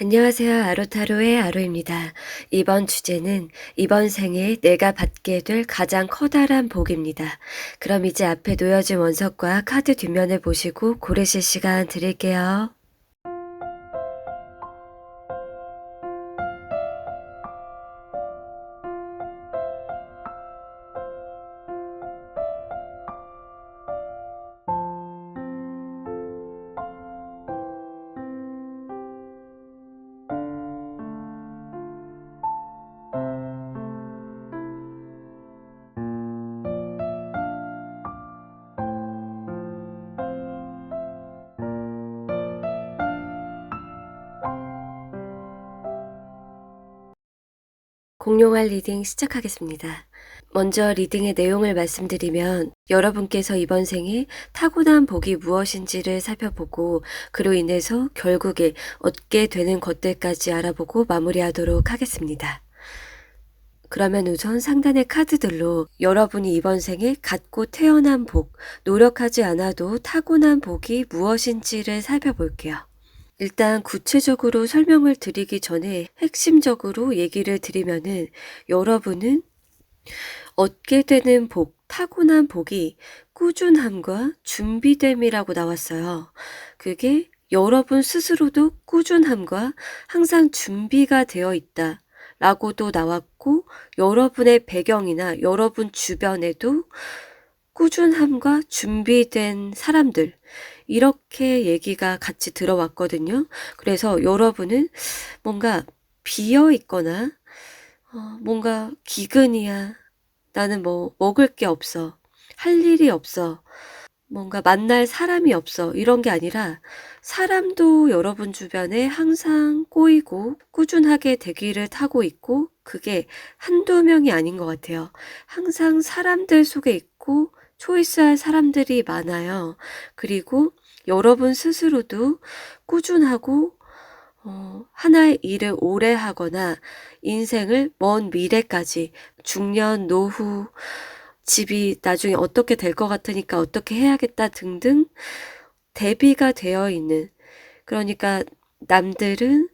안녕하세요. 아로타로의 아로입니다. 이번 주제는 이번 생에 내가 받게 될 가장 커다란 복입니다. 그럼 이제 앞에 놓여진 원석과 카드 뒷면을 보시고 고르실 시간 드릴게요. 공룡할 리딩 시작하겠습니다. 먼저 리딩의 내용을 말씀드리면 여러분께서 이번 생에 타고난 복이 무엇인지를 살펴보고 그로 인해서 결국에 얻게 되는 것들까지 알아보고 마무리하도록 하겠습니다. 그러면 우선 상단의 카드들로 여러분이 이번 생에 갖고 태어난 복, 노력하지 않아도 타고난 복이 무엇인지를 살펴볼게요. 일단 구체적으로 설명을 드리기 전에 핵심적으로 얘기를 드리면은 여러분은 얻게 되는 복, 타고난 복이 꾸준함과 준비됨이라고 나왔어요. 그게 여러분 스스로도 꾸준함과 항상 준비가 되어 있다. 라고도 나왔고, 여러분의 배경이나 여러분 주변에도 꾸준함과 준비된 사람들, 이렇게 얘기가 같이 들어왔거든요. 그래서 여러분은 뭔가 비어 있거나, 뭔가 기근이야. 나는 뭐 먹을 게 없어. 할 일이 없어. 뭔가 만날 사람이 없어. 이런 게 아니라 사람도 여러분 주변에 항상 꼬이고 꾸준하게 대기를 타고 있고 그게 한두 명이 아닌 것 같아요. 항상 사람들 속에 있고 초이스할 사람들이 많아요. 그리고 여러분 스스로도 꾸준하고 하나의 일을 오래 하거나 인생을 먼 미래까지 중년, 노후, 집이 나중에 어떻게 될 것 같으니까 어떻게 해야겠다 등등 대비가 되어 있는, 그러니까 남들은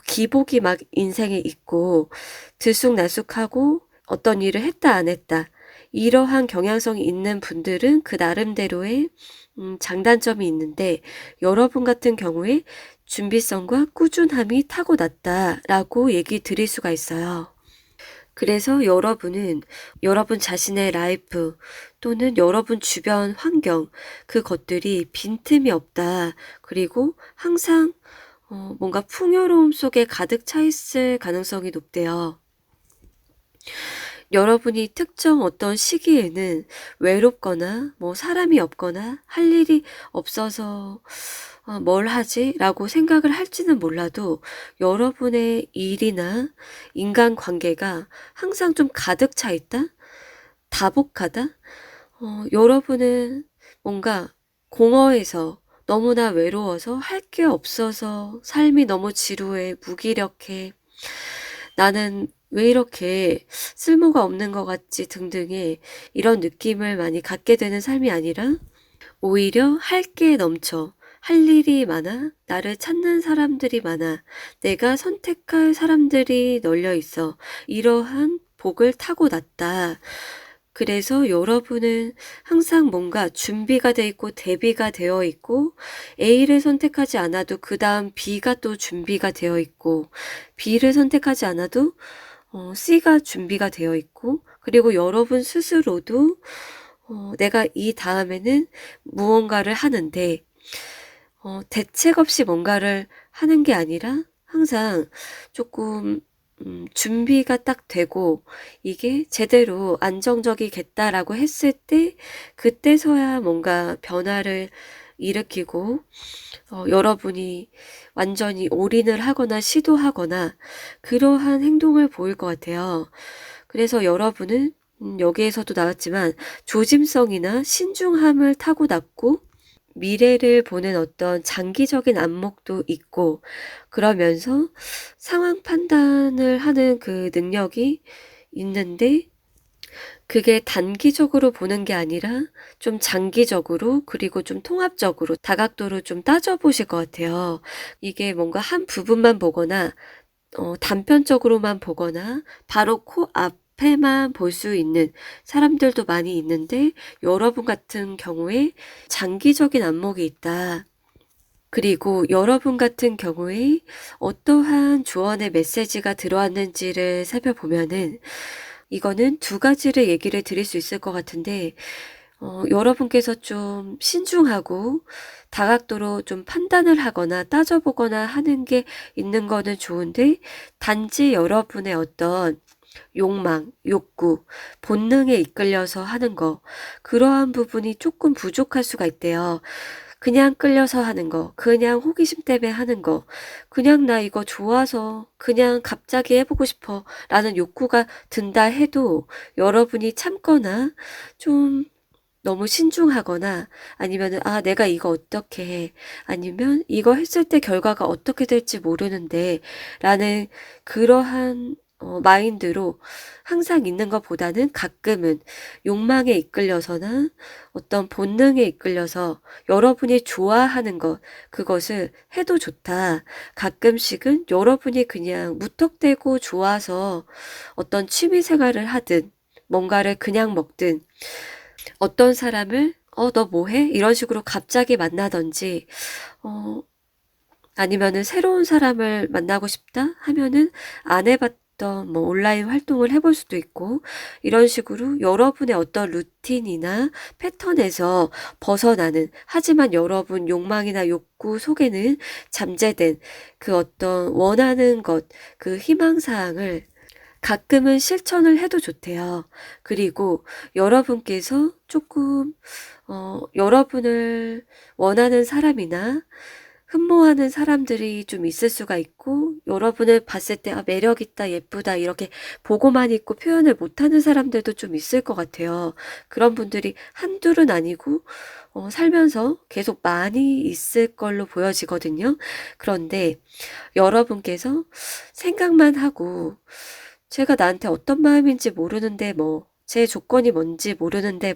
기복이 막 인생에 있고 들쑥날쑥하고 어떤 일을 했다 안 했다 이러한 경향성이 있는 분들은 그 나름대로의 장단점이 있는데 여러분 같은 경우에 준비성과 꾸준함이 타고났다라고 얘기 드릴 수가 있어요. 그래서 여러분은 여러분 자신의 라이프 또는 여러분 주변 환경 그것들이 빈틈이 없다. 그리고 항상 뭔가 풍요로움 속에 가득 차 있을 가능성이 높대요. 여러분이 특정 어떤 시기에는 외롭거나 뭐 사람이 없거나 할 일이 없어서 뭘 하지? 라고 생각을 할지는 몰라도 여러분의 일이나 인간관계가 항상 좀 가득 차 있다? 다복하다? 여러분은 뭔가 공허해서 너무나 외로워서 할 게 없어서 삶이 너무 지루해, 무기력해, 나는 왜 이렇게 쓸모가 없는 것 같지 등등의 이런 느낌을 많이 갖게 되는 삶이 아니라 오히려 할 게 넘쳐, 할 일이 많아, 나를 찾는 사람들이 많아, 내가 선택할 사람들이 널려 있어. 이러한 복을 타고났다. 그래서 여러분은 항상 뭔가 준비가 돼 있고 대비가 되어 있고 A를 선택하지 않아도 그 다음 B가 또 준비가 되어 있고 B를 선택하지 않아도 C가 준비가 되어 있고 그리고 여러분 스스로도 내가 이 다음에는 무언가를 하는데 대책 없이 뭔가를 하는 게 아니라 항상 조금 준비가 딱 되고 이게 제대로 안정적이겠다라고 했을 때 그때서야 뭔가 변화를 일으키고 여러분이 완전히 올인을 하거나 시도하거나 그러한 행동을 보일 것 같아요. 그래서 여러분은 여기에서도 나왔지만 조짐성이나 신중함을 타고났고 미래를 보는 어떤 장기적인 안목도 있고 그러면서 상황 판단을 하는 그 능력이 있는데 그게 단기적으로 보는 게 아니라 좀 장기적으로 그리고 좀 통합적으로 다각도로 좀 따져보실 것 같아요. 이게 뭔가 한 부분만 보거나 단편적으로만 보거나 바로 코앞에만 볼 수 있는 사람들도 많이 있는데 여러분 같은 경우에 장기적인 안목이 있다. 그리고 여러분 같은 경우에 어떠한 조언의 메시지가 들어왔는지를 살펴보면은 이거는 두 가지를 얘기를 드릴 수 있을 것 같은데 여러분께서 좀 신중하고 다각도로 좀 판단을 하거나 따져보거나 하는 게 있는 거는 좋은데 단지 여러분의 어떤 욕망, 욕구, 본능에 이끌려서 하는 거 그러한 부분이 조금 부족할 수가 있대요. 그냥 끌려서 하는 거, 그냥 호기심 때문에 하는 거, 그냥 나 이거 좋아서 그냥 갑자기 해보고 싶어 라는 욕구가 든다 해도 여러분이 참거나 좀 너무 신중하거나 아니면은 아 내가 이거 어떻게 해 아니면 이거 했을 때 결과가 어떻게 될지 모르는데 라는 그러한 마인드로 항상 있는 것보다는 가끔은 욕망에 이끌려서나 어떤 본능에 이끌려서 여러분이 좋아하는 것 그것을 해도 좋다. 가끔씩은 여러분이 그냥 무턱대고 좋아서 어떤 취미 생활을 하든 뭔가를 그냥 먹든 어떤 사람을 너 뭐해? 이런 식으로 갑자기 만나든지 어, 아니면은 새로운 사람을 만나고 싶다 하면은 안 해봤던 뭐 온라인 활동을 해볼 수도 있고 이런 식으로 여러분의 어떤 루틴이나 패턴에서 벗어나는 하지만 여러분 욕망이나 욕구 속에는 잠재된 그 어떤 원하는 것, 그 희망사항을 가끔은 실천을 해도 좋대요. 그리고 여러분께서 조금 여러분을 원하는 사람이나 흠모하는 사람들이 좀 있을 수가 있고 여러분을 봤을 때 매력 있다, 예쁘다 이렇게 보고만 있고 표현을 못하는 사람들도 좀 있을 것 같아요. 그런 분들이 한둘은 아니고 살면서 계속 많이 있을 걸로 보여지거든요. 그런데 여러분께서 생각만 하고 제가 나한테 어떤 마음인지 모르는데 제 조건이 뭔지 모르는데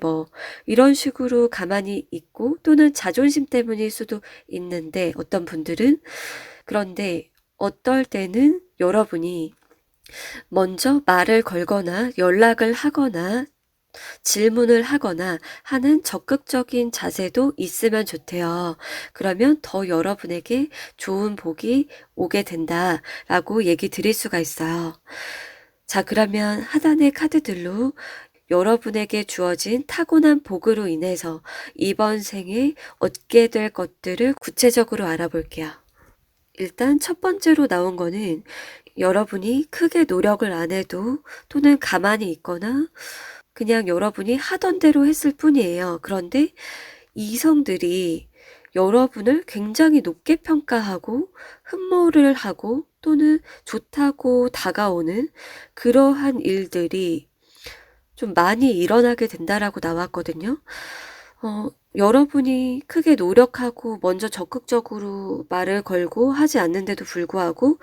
이런 식으로 가만히 있고 또는 자존심 때문일 수도 있는데 어떤 분들은 그런데 어떨 때는 여러분이 먼저 말을 걸거나 연락을 하거나 질문을 하거나 하는 적극적인 자세도 있으면 좋대요. 그러면 더 여러분에게 좋은 복이 오게 된다라고 얘기 드릴 수가 있어요. 자, 그러면 하단의 카드들로 여러분에게 주어진 타고난 복으로 인해서 이번 생에 얻게 될 것들을 구체적으로 알아볼게요. 일단 첫 번째로 나온 거는 여러분이 크게 노력을 안 해도 또는 가만히 있거나 그냥 여러분이 하던 대로 했을 뿐이에요. 그런데 이성들이 여러분을 굉장히 높게 평가하고 흠모를 하고 또는 좋다고 다가오는 그러한 일들이 좀 많이 일어나게 된다라고 나왔거든요. 여러분이 크게 노력하고 먼저 적극적으로 말을 걸고 하지 않는데도 불구하고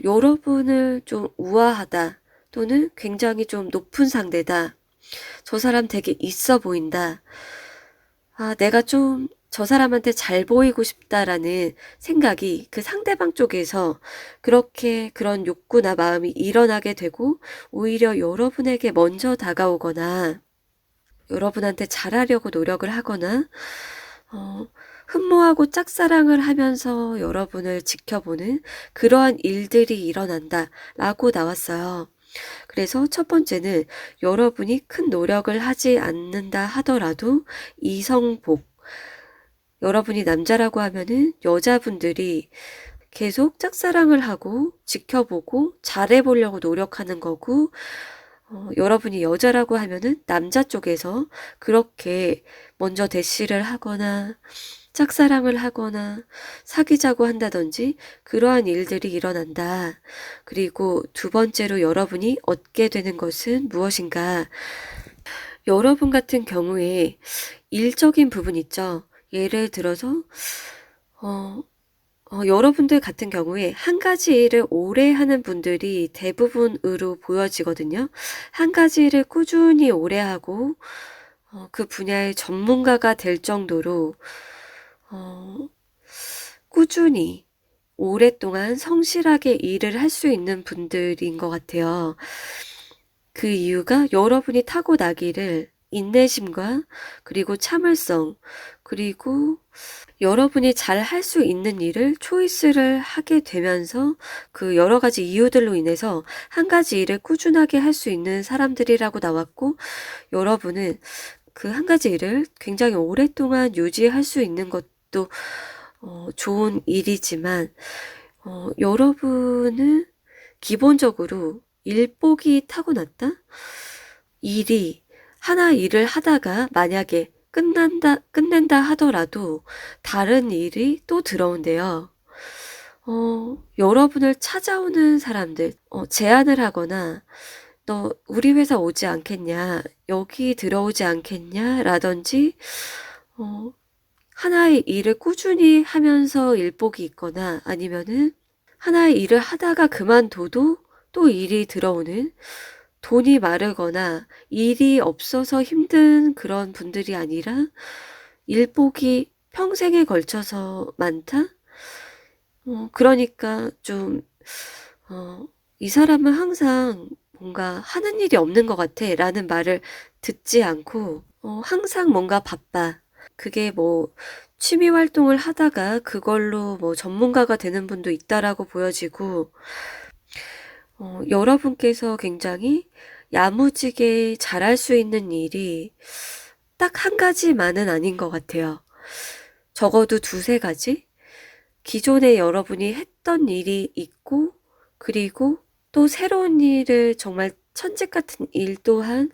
여러분을 좀 우아하다 또는 굉장히 좀 높은 상대다. 저 사람 되게 있어 보인다. 내가 좀 저 사람한테 잘 보이고 싶다라는 생각이 그 상대방 쪽에서 그렇게 그런 욕구나 마음이 일어나게 되고 오히려 여러분에게 먼저 다가오거나 여러분한테 잘하려고 노력을 하거나 흠모하고 짝사랑을 하면서 여러분을 지켜보는 그러한 일들이 일어난다 라고 나왔어요. 그래서 첫 번째는 여러분이 큰 노력을 하지 않는다 하더라도 이성복 여러분이 남자라고 하면은 여자분들이 계속 짝사랑을 하고 지켜보고 잘해보려고 노력하는 거고 여러분이 여자라고 하면은 남자 쪽에서 그렇게 먼저 대시를 하거나 짝사랑을 하거나 사귀자고 한다든지 그러한 일들이 일어난다. 그리고 두 번째로 여러분이 얻게 되는 것은 무엇인가? 여러분 같은 경우에 일적인 부분 있죠. 예를 들어서 여러분들 같은 경우에 한 가지 일을 오래 하는 분들이 대부분으로 보여지거든요. 한 가지 일을 꾸준히 오래 하고 그 분야의 전문가가 될 정도로 어 꾸준히 오랫동안 성실하게 일을 할 수 있는 분들인 것 같아요. 그 이유가 여러분이 타고나기를 인내심과 그리고 참을성, 그리고 여러분이 잘 할 수 있는 일을 초이스를 하게 되면서 그 여러 가지 이유들로 인해서 한 가지 일을 꾸준하게 할 수 있는 사람들이라고 나왔고, 여러분은 그 한 가지 일을 굉장히 오랫동안 유지할 수 있는 것도 좋은 일이지만 여러분은 기본적으로 일복이 타고났다? 하나 일을 하다가 만약에 끝낸다 하더라도 다른 일이 또 들어온대요. 여러분을 찾아오는 사람들, 제안을 하거나, 너 우리 회사 오지 않겠냐, 여기 들어오지 않겠냐, 라든지, 하나의 일을 꾸준히 하면서 일복이 있거나 아니면은 하나의 일을 하다가 그만둬도 또 일이 들어오는, 돈이 마르거나 일이 없어서 힘든 그런 분들이 아니라 일복이 평생에 걸쳐서 많다? 그러니까 좀, 이 사람은 항상 뭔가 하는 일이 없는 것 같아 라는 말을 듣지 않고, 항상 뭔가 바빠. 그게 뭐, 취미 활동을 하다가 그걸로 뭐 전문가가 되는 분도 있다라고 보여지고, 여러분께서 굉장히 야무지게 잘할 수 있는 일이 딱 한 가지만은 아닌 것 같아요. 적어도 두세 가지? 기존에 여러분이 했던 일이 있고, 그리고 또 새로운 일을 정말 천직 같은 일 또한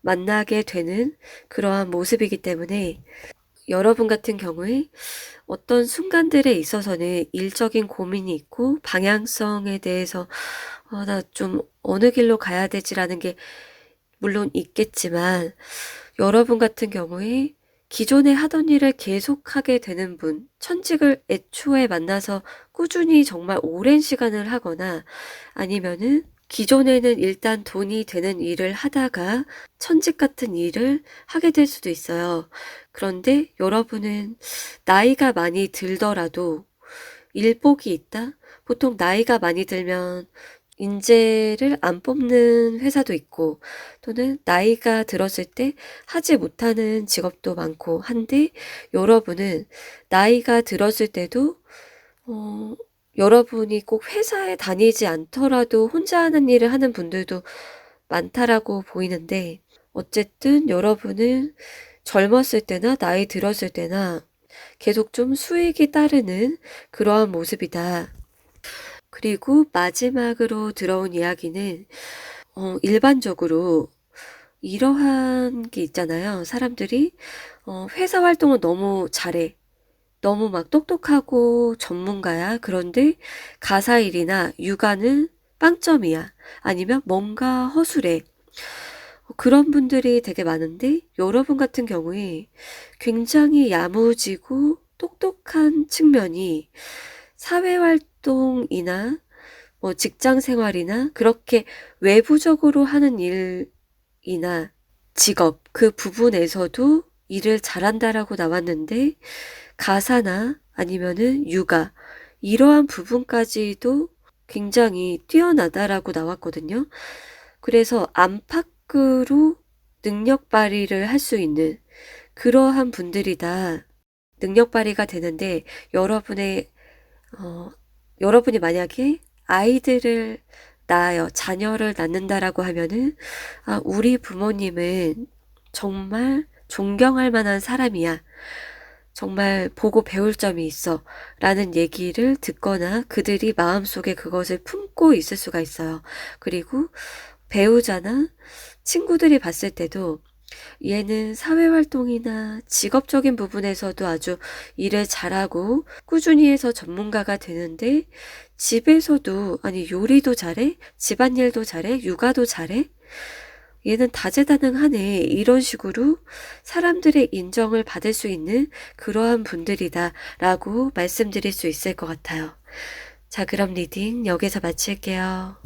만나게 되는 그러한 모습이기 때문에 여러분 같은 경우에 어떤 순간들에 있어서는 일적인 고민이 있고 방향성에 대해서 나 좀 어느 길로 가야 되지라는 게 물론 있겠지만, 여러분 같은 경우에 기존에 하던 일을 계속하게 되는 분, 천직을 애초에 만나서 꾸준히 정말 오랜 시간을 하거나 아니면은 기존에는 일단 돈이 되는 일을 하다가 천직 같은 일을 하게 될 수도 있어요. 그런데 여러분은 나이가 많이 들더라도 일복이 있다? 보통 나이가 많이 들면 인재를 안 뽑는 회사도 있고, 또는 나이가 들었을 때 하지 못하는 직업도 많고 한데, 여러분은 나이가 들었을 때도 여러분이 꼭 회사에 다니지 않더라도 혼자 하는 일을 하는 분들도 많다라고 보이는데, 어쨌든 여러분은 젊었을 때나 나이 들었을 때나 계속 좀 수익이 따르는 그러한 모습이다. 그리고 마지막으로 들어온 이야기는 일반적으로 이러한 게 있잖아요. 사람들이 회사 활동은 너무 잘해. 너무 막 똑똑하고 전문가야. 그런데 가사 일이나 육아는 빵점이야. 아니면 뭔가 허술해. 그런 분들이 되게 많은데, 여러분 같은 경우에 굉장히 야무지고 똑똑한 측면이 사회활동이나 뭐 직장 생활이나 그렇게 외부적으로 하는 일이나 직업, 그 부분에서도 일을 잘한다라고 나왔는데, 가사나 아니면은 육아, 이러한 부분까지도 굉장히 뛰어나다라고 나왔거든요. 그래서 안팎으로 능력 발휘를 할 수 있는 그러한 분들이다. 능력 발휘가 되는데, 여러분이 만약에 아이들을 낳아요. 자녀를 낳는다라고 하면은, 우리 부모님은 정말 존경할 만한 사람이야. 정말 보고 배울 점이 있어. 라는 얘기를 듣거나 그들이 마음속에 그것을 품고 있을 수가 있어요. 그리고 배우자나 친구들이 봤을 때도 얘는 사회활동이나 직업적인 부분에서도 아주 일을 잘하고 꾸준히 해서 전문가가 되는데, 집에서도, 아니 요리도 잘해? 집안일도 잘해? 육아도 잘해? 얘는 다재다능하네. 이런 식으로 사람들의 인정을 받을 수 있는 그러한 분들이다 라고 말씀드릴 수 있을 것 같아요. 자, 그럼 리딩 여기서 마칠게요.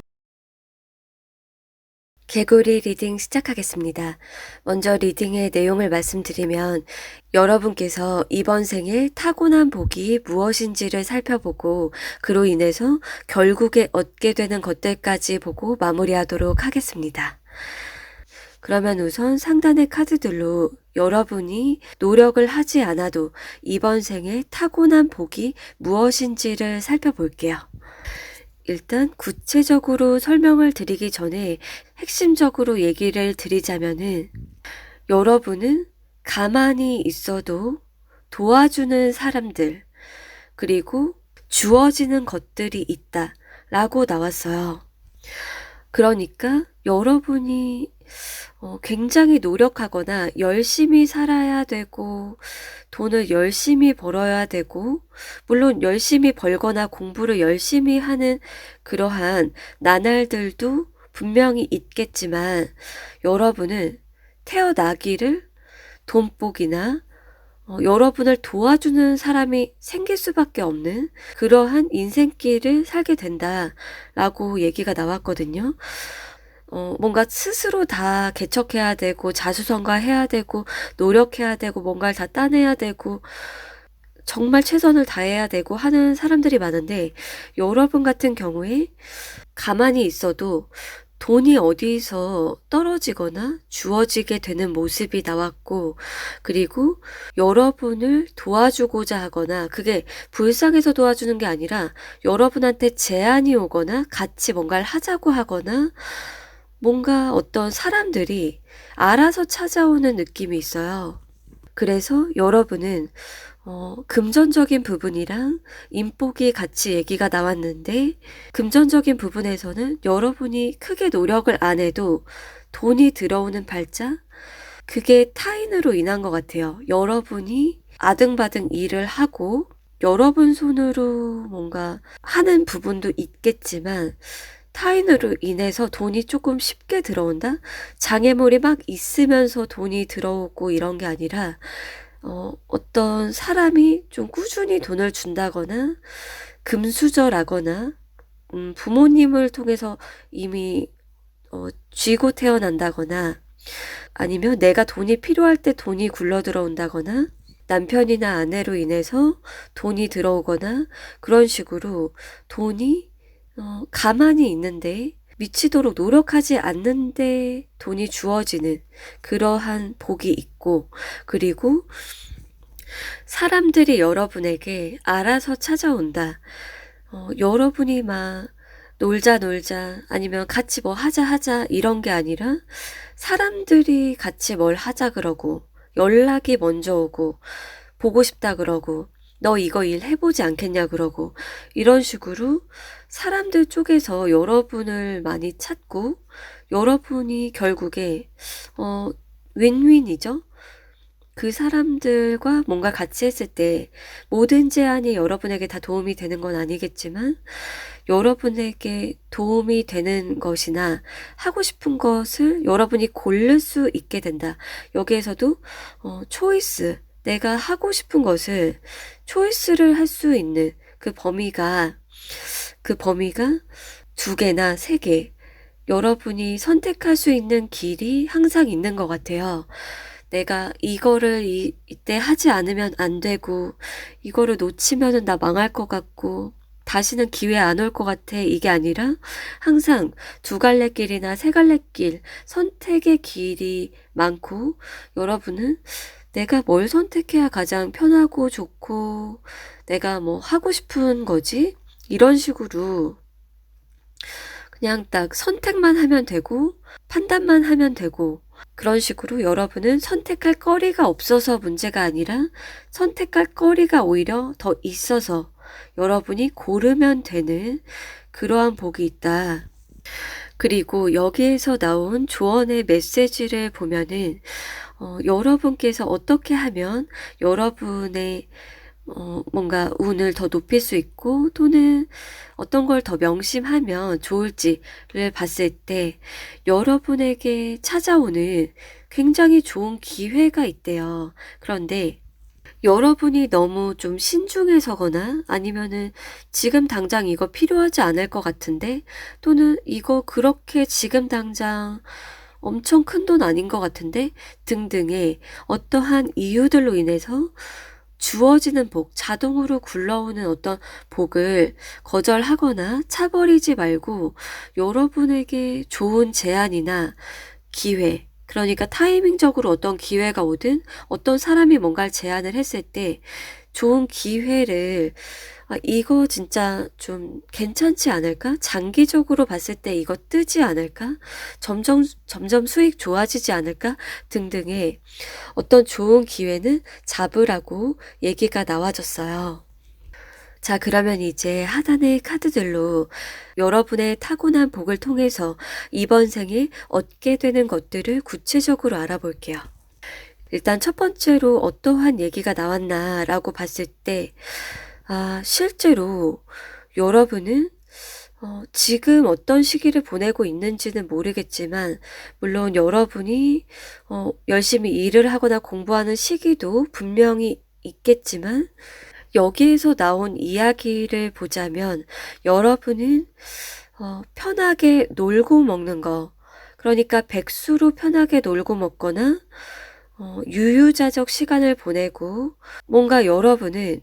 개구리 리딩 시작하겠습니다. 먼저 리딩의 내용을 말씀드리면 여러분께서 이번 생에 타고난 복이 무엇인지를 살펴보고 그로 인해서 결국에 얻게 되는 것들까지 보고 마무리하도록 하겠습니다. 그러면 우선 상단의 카드들로 여러분이 노력을 하지 않아도 이번 생에 타고난 복이 무엇인지를 살펴볼게요. 일단 구체적으로 설명을 드리기 전에 핵심적으로 얘기를 드리자면은 여러분은 가만히 있어도 도와주는 사람들 그리고 주어지는 것들이 있다 라고 나왔어요. 그러니까 여러분이 굉장히 노력하거나 열심히 살아야 되고 돈을 열심히 벌어야 되고 물론 열심히 벌거나 공부를 열심히 하는 그러한 나날들도 분명히 있겠지만 여러분은 태어나기를 돈복이나 여러분을 도와주는 사람이 생길 수밖에 없는 그러한 인생길을 살게 된다라고 얘기가 나왔거든요. 뭔가 스스로 다 개척해야 되고 자수성가해야 되고 노력해야 되고 뭔가를 다 따내야 되고 정말 최선을 다해야 되고 하는 사람들이 많은데 여러분 같은 경우에 가만히 있어도 돈이 어디서 떨어지거나 주어지게 되는 모습이 나왔고 그리고 여러분을 도와주고자 하거나 그게 불쌍해서 도와주는 게 아니라 여러분한테 제안이 오거나 같이 뭔가를 하자고 하거나 뭔가 어떤 사람들이 알아서 찾아오는 느낌이 있어요. 그래서 여러분은 금전적인 부분이랑 인복이 같이 얘기가 나왔는데 금전적인 부분에서는 여러분이 크게 노력을 안 해도 돈이 들어오는 발작? 그게 타인으로 인한 것 같아요. 여러분이 아등바등 일을 하고 여러분 손으로 뭔가 하는 부분도 있겠지만 타인으로 인해서 돈이 조금 쉽게 들어온다? 장애물이 막 있으면서 돈이 들어오고 이런 게 아니라 어떤 사람이 좀 꾸준히 돈을 준다거나 금수저라거나 부모님을 통해서 이미 쥐고 태어난다거나 아니면 내가 돈이 필요할 때 돈이 굴러 들어온다거나 남편이나 아내로 인해서 돈이 들어오거나 그런 식으로 돈이 가만히 있는데 미치도록 노력하지 않는데 돈이 주어지는 그러한 복이 있고 그리고 사람들이 여러분에게 알아서 찾아온다. 여러분이 막 놀자 아니면 같이 뭐 하자 이런 게 아니라 사람들이 같이 뭘 하자 그러고 연락이 먼저 오고 보고 싶다 그러고 너 이거 일 해보지 않겠냐 그러고 이런 식으로 사람들 쪽에서 여러분을 많이 찾고 여러분이 결국에 윈윈이죠. 그 사람들과 뭔가 같이 했을 때 모든 제안이 여러분에게 다 도움이 되는 건 아니겠지만 여러분에게 도움이 되는 것이나 하고 싶은 것을 여러분이 고를 수 있게 된다. 여기에서도 초이스, 내가 하고 싶은 것을 초이스를 할 수 있는 그 범위가 2개나 3개 여러분이 선택할 수 있는 길이 항상 있는 것 같아요. 내가 이거를 이때 하지 않으면 안 되고 이거를 놓치면은 나 망할 것 같고 다시는 기회 안 올 것 같아 이게 아니라 항상 2갈래 길이나 3갈래 길 선택의 길이 많고 여러분은 내가 뭘 선택해야 가장 편하고 좋고 내가 뭐 하고 싶은 거지? 이런 식으로 그냥 딱 선택만 하면 되고 판단만 하면 되고 그런 식으로 여러분은 선택할 거리가 없어서 문제가 아니라 선택할 거리가 오히려 더 있어서 여러분이 고르면 되는 그러한 복이 있다. 그리고 여기에서 나온 조언의 메시지를 보면은 여러분께서 어떻게 하면 여러분의 뭔가 운을 더 높일 수 있고 또는 어떤 걸 더 명심하면 좋을지를 봤을 때 여러분에게 찾아오는 굉장히 좋은 기회가 있대요. 그런데 여러분이 너무 좀 신중해서거나 아니면은 지금 당장 이거 필요하지 않을 것 같은데 또는 이거 그렇게 지금 당장 엄청 큰 돈 아닌 것 같은데 등등의 어떠한 이유들로 인해서 주어지는 복, 자동으로 굴러오는 어떤 복을 거절하거나 차버리지 말고 여러분에게 좋은 제안이나 기회, 그러니까 타이밍적으로 어떤 기회가 오든 어떤 사람이 뭔가를 제안을 했을 때 좋은 기회를 이거 진짜 좀 괜찮지 않을까? 장기적으로 봤을 때 이거 뜨지 않을까? 점점 수익 좋아지지 않을까? 등등의 어떤 좋은 기회는 잡으라고 얘기가 나와졌어요. 자, 그러면 이제 하단의 카드들로 여러분의 타고난 복을 통해서 이번 생에 얻게 되는 것들을 구체적으로 알아볼게요. 일단 첫 번째로 어떠한 얘기가 나왔나라고 봤을 때, 실제로 여러분은 지금 어떤 시기를 보내고 있는지는 모르겠지만, 물론 여러분이 열심히 일을 하거나 공부하는 시기도 분명히 있겠지만, 여기에서 나온 이야기를 보자면 여러분은 편하게 놀고 먹는 거, 그러니까 백수로 편하게 놀고 먹거나 유유자적 시간을 보내고 뭔가 여러분은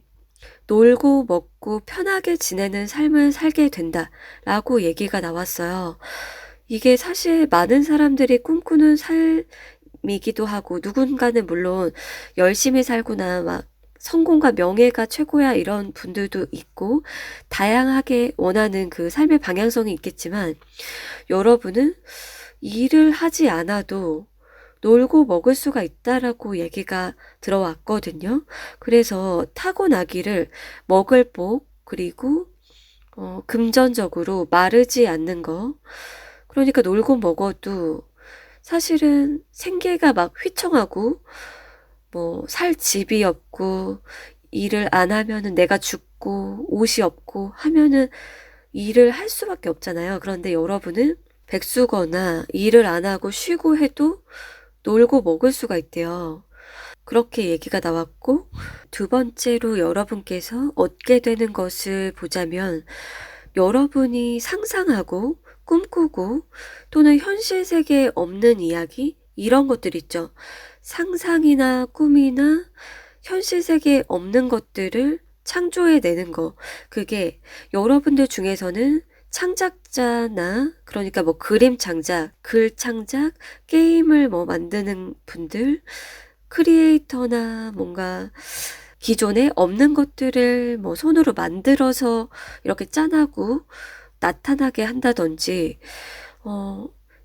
놀고 먹고 편하게 지내는 삶을 살게 된다라고 얘기가 나왔어요. 이게 사실 많은 사람들이 꿈꾸는 삶이기도 하고 누군가는 물론 열심히 살거나 막 성공과 명예가 최고야 이런 분들도 있고 다양하게 원하는 그 삶의 방향성이 있겠지만 여러분은 일을 하지 않아도 놀고 먹을 수가 있다라고 얘기가 들어왔거든요. 그래서 타고나기를 먹을 복 그리고 금전적으로 마르지 않는 거, 그러니까 놀고 먹어도 사실은 생계가 막 휘청하고 뭐 살 집이 없고 일을 안 하면은 내가 죽고 옷이 없고 하면은 일을 할 수밖에 없잖아요. 그런데 여러분은 백수거나 일을 안 하고 쉬고 해도 놀고 먹을 수가 있대요. 그렇게 얘기가 나왔고, 두 번째로 여러분께서 얻게 되는 것을 보자면 여러분이 상상하고 꿈꾸고 또는 현실 세계에 없는 이야기 이런 것들 있죠. 상상이나 꿈이나 현실 세계에 없는 것들을 창조해내는 거. 그게 여러분들 중에서는 창작자나 그러니까 뭐 그림 창작, 글 창작, 게임을 뭐 만드는 분들, 크리에이터나 뭔가 기존에 없는 것들을 뭐 손으로 만들어서 이렇게 짠하고 나타나게 한다든지,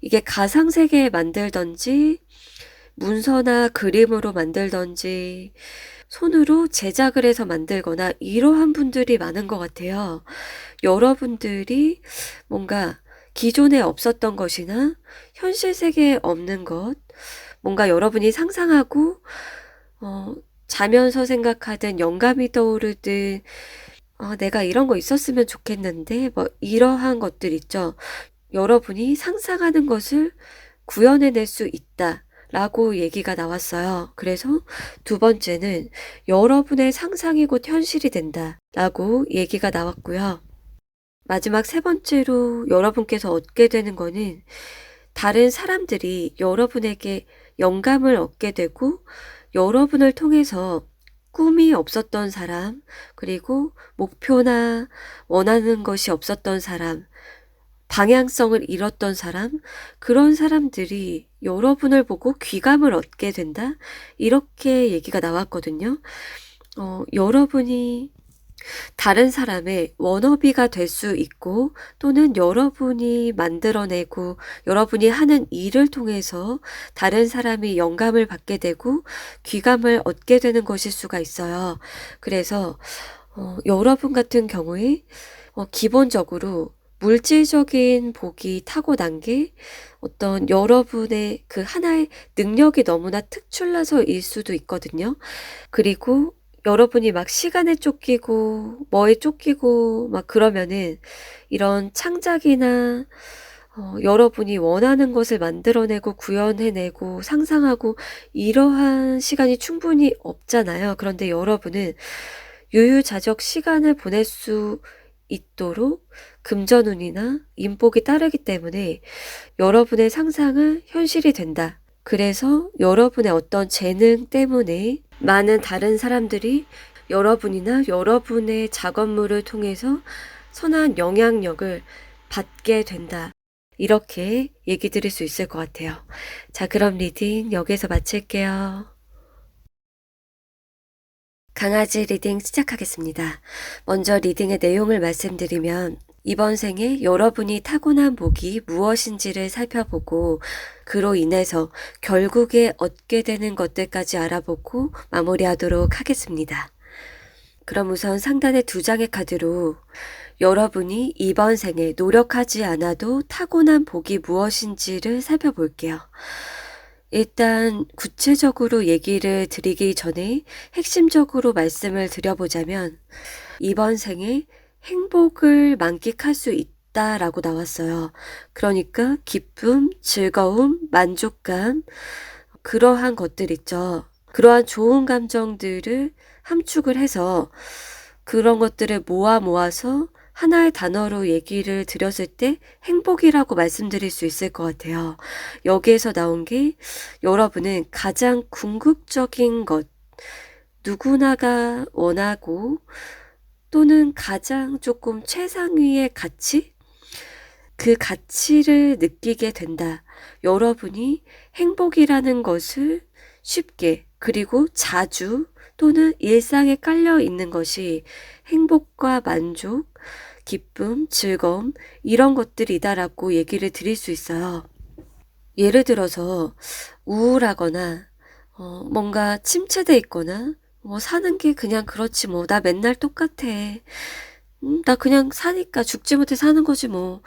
이게 가상세계에 만들던지, 문서나 그림으로 만들던지, 손으로 제작을 해서 만들거나 이러한 분들이 많은 것 같아요. 여러분들이 뭔가 기존에 없었던 것이나 현실 세계에 없는 것, 뭔가 여러분이 상상하고 자면서 생각하든 영감이 떠오르든 내가 이런 거 있었으면 좋겠는데 뭐 이러한 것들 있죠. 여러분이 상상하는 것을 구현해낼 수 있다 라고 얘기가 나왔어요. 그래서 두 번째는 여러분의 상상이 곧 현실이 된다 라고 얘기가 나왔고요. 마지막 세 번째로 여러분께서 얻게 되는 거는 다른 사람들이 여러분에게 영감을 얻게 되고 여러분을 통해서 꿈이 없었던 사람, 그리고 목표나 원하는 것이 없었던 사람, 방향성을 잃었던 사람, 그런 사람들이 여러분을 보고 귀감을 얻게 된다? 이렇게 얘기가 나왔거든요. 여러분이 다른 사람의 워너비가 될 수 있고 또는 여러분이 만들어내고 여러분이 하는 일을 통해서 다른 사람이 영감을 받게 되고 귀감을 얻게 되는 것일 수가 있어요. 그래서 여러분 같은 경우에 기본적으로 물질적인 복이 타고난 게 어떤 여러분의 그 하나의 능력이 너무나 특출나서일 수도 있거든요. 그리고 여러분이 막 시간에 쫓기고 뭐에 쫓기고 막 그러면은 이런 창작이나 여러분이 원하는 것을 만들어내고 구현해내고 상상하고 이러한 시간이 충분히 없잖아요. 그런데 여러분은 유유자적 시간을 보낼 수 있도록 금전운이나 인복이 따르기 때문에 여러분의 상상은 현실이 된다. 그래서 여러분의 어떤 재능 때문에 많은 다른 사람들이 여러분이나 여러분의 작업물을 통해서 선한 영향력을 받게 된다. 이렇게 얘기 드릴 수 있을 것 같아요. 자, 그럼 리딩 여기서 마칠게요. 강아지 리딩 시작하겠습니다. 먼저 리딩의 내용을 말씀드리면 이번 생에 여러분이 타고난 복이 무엇인지를 살펴보고 그로 인해서 결국에 얻게 되는 것들까지 알아보고 마무리하도록 하겠습니다. 그럼 우선 상단의 2장의 카드로 여러분이 이번 생에 노력하지 않아도 타고난 복이 무엇인지를 살펴볼게요. 일단 구체적으로 얘기를 드리기 전에 핵심적으로 말씀을 드려보자면 이번 생에 행복을 만끽할 수 있다라고 나왔어요. 그러니까 기쁨, 즐거움, 만족감 그러한 것들 있죠. 그러한 좋은 감정들을 함축을 해서 그런 것들을 모아서 하나의 단어로 얘기를 드렸을 때 행복이라고 말씀드릴 수 있을 것 같아요. 여기에서 나온 게 여러분은 가장 궁극적인 것, 누구나가 원하고 또는 가장 조금 최상위의 가치? 그 가치를 느끼게 된다. 여러분이 행복이라는 것을 쉽게 그리고 자주 또는 일상에 깔려 있는 것이 행복과 만족, 기쁨, 즐거움 이런 것들이다라고 얘기를 드릴 수 있어요. 예를 들어서 우울하거나 뭔가 침체돼 있거나 뭐 사는 게 그냥 그렇지 뭐 나 맨날 똑같아. 나 그냥 사니까 죽지 못해 사는 거지 뭐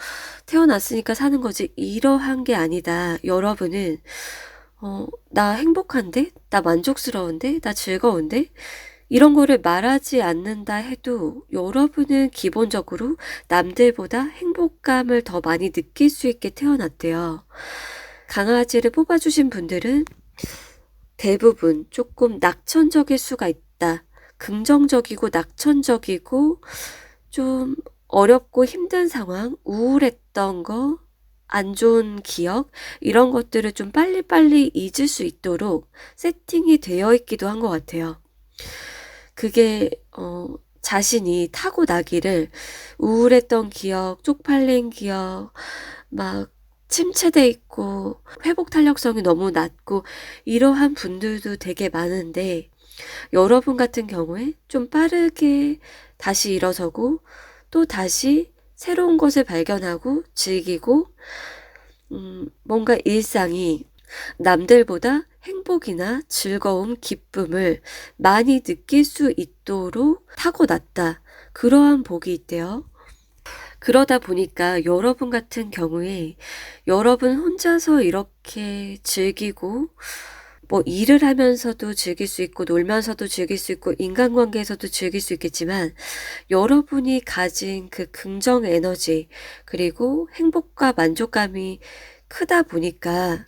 태어났으니까 사는 거지 이러한 게 아니다. 여러분은 나 행복한데? 나 만족스러운데? 나 즐거운데? 이런 거를 말하지 않는다 해도 여러분은 기본적으로 남들보다 행복감을 더 많이 느낄 수 있게 태어났대요. 강아지를 뽑아주신 분들은 대부분 조금 낙천적일 수가 있다. 긍정적이고 낙천적이고 좀 어렵고 힘든 상황, 우울했던 거, 안 좋은 기억 이런 것들을 좀 빨리빨리 잊을 수 있도록 세팅이 되어 있기도 한 것 같아요. 그게 자신이 타고나기를 우울했던 기억, 쪽팔린 기억, 막 침체돼 있고 회복 탄력성이 너무 낮고 이러한 분들도 되게 많은데 여러분 같은 경우에 좀 빠르게 다시 일어서고 또 다시 새로운 것을 발견하고 즐기고 뭔가 일상이 남들보다 행복이나 즐거움, 기쁨을 많이 느낄 수 있도록 타고났다. 그러한 복이 있대요. 그러다 보니까 여러분 같은 경우에 여러분 혼자서 이렇게 즐기고 뭐 일을 하면서도 즐길 수 있고 놀면서도 즐길 수 있고 인간관계에서도 즐길 수 있겠지만 여러분이 가진 그 긍정 에너지 그리고 행복과 만족감이 크다 보니까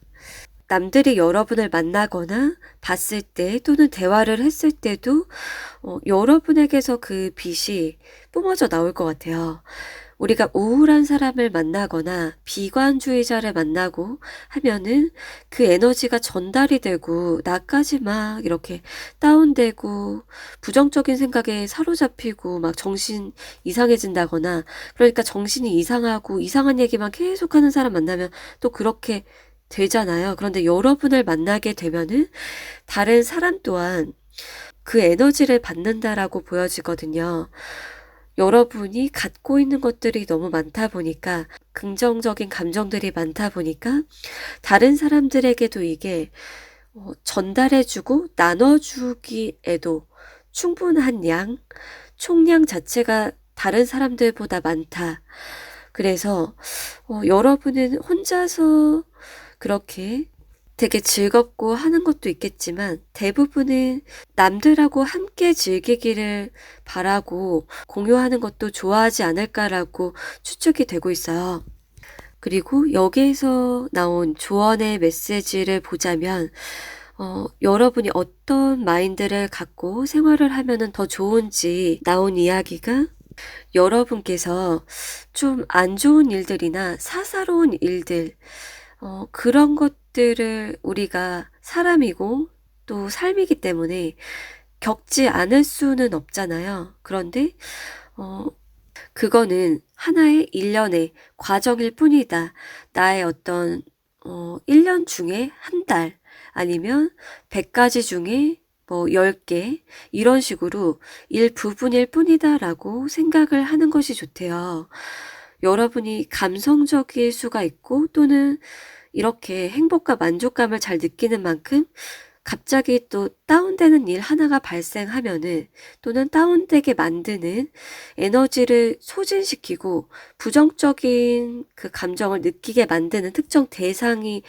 남들이 여러분을 만나거나 봤을 때 또는 대화를 했을 때도 여러분에게서 그 빛이 뿜어져 나올 것 같아요. 우리가 우울한 사람을 만나거나 비관주의자를 만나고 하면은 그 에너지가 전달이 되고 나까지 막 이렇게 다운되고 부정적인 생각에 사로잡히고 막 정신 이상해진다거나 그러니까 정신이 이상하고 이상한 얘기만 계속하는 사람 만나면 또 그렇게 되잖아요. 그런데 여러분을 만나게 되면은 다른 사람 또한 그 에너지를 받는다라고 보여지거든요. 여러분이 갖고 있는 것들이 너무 많다 보니까 긍정적인 감정들이 많다 보니까 다른 사람들에게도 이게 전달해주고 나눠주기에도 충분한 양, 총량 자체가 다른 사람들보다 많다. 그래서 여러분은 혼자서 그렇게 되게 즐겁고 하는 것도 있겠지만 대부분은 남들하고 함께 즐기기를 바라고 공유하는 것도 좋아하지 않을까라고 추측이 되고 있어요. 그리고 여기에서 나온 조언의 메시지를 보자면 여러분이 어떤 마인드를 갖고 생활을 하면은 더 좋은지 나온 이야기가 여러분께서 좀 안 좋은 일들이나 사사로운 일들, 그런 것들을 우리가 사람이고 또 삶이기 때문에 겪지 않을 수는 없잖아요. 그런데, 그거는 하나의 일련의 과정일 뿐이다. 나의 어떤, 1년 중에 한 달, 아니면 100가지 중에 뭐 10개, 이런 식으로 일부분일 뿐이다라고 생각을 하는 것이 좋대요. 여러분이 감성적일 수가 있고 또는 이렇게 행복과 만족감을 잘 느끼는 만큼 갑자기 또 다운되는 일 하나가 발생하면은 또는 다운되게 만드는 에너지를 소진시키고 부정적인 그 감정을 느끼게 만드는 특정 대상이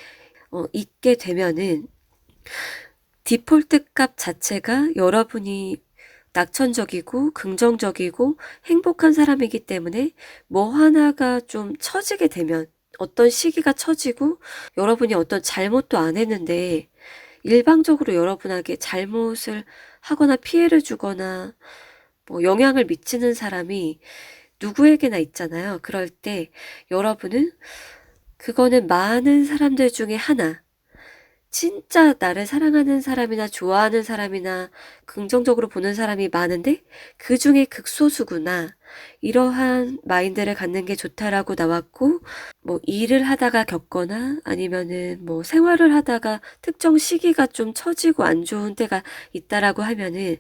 있게 되면은 디폴트 값 자체가 여러분이 낙천적이고 긍정적이고 행복한 사람이기 때문에 뭐 하나가 좀 처지게 되면 어떤 시기가 처지고 여러분이 어떤 잘못도 안 했는데 일방적으로 여러분에게 잘못을 하거나 피해를 주거나 뭐 영향을 미치는 사람이 누구에게나 있잖아요. 그럴 때 여러분은 그거는 많은 사람들 중에 하나, 진짜 나를 사랑하는 사람이나 좋아하는 사람이나 긍정적으로 보는 사람이 많은데 그 중에 극소수구나. 이러한 마인드를 갖는 게 좋다라고 나왔고, 뭐 일을 하다가 겪거나 아니면은 뭐 생활을 하다가 특정 시기가 좀 처지고 안 좋은 때가 있다라고 하면은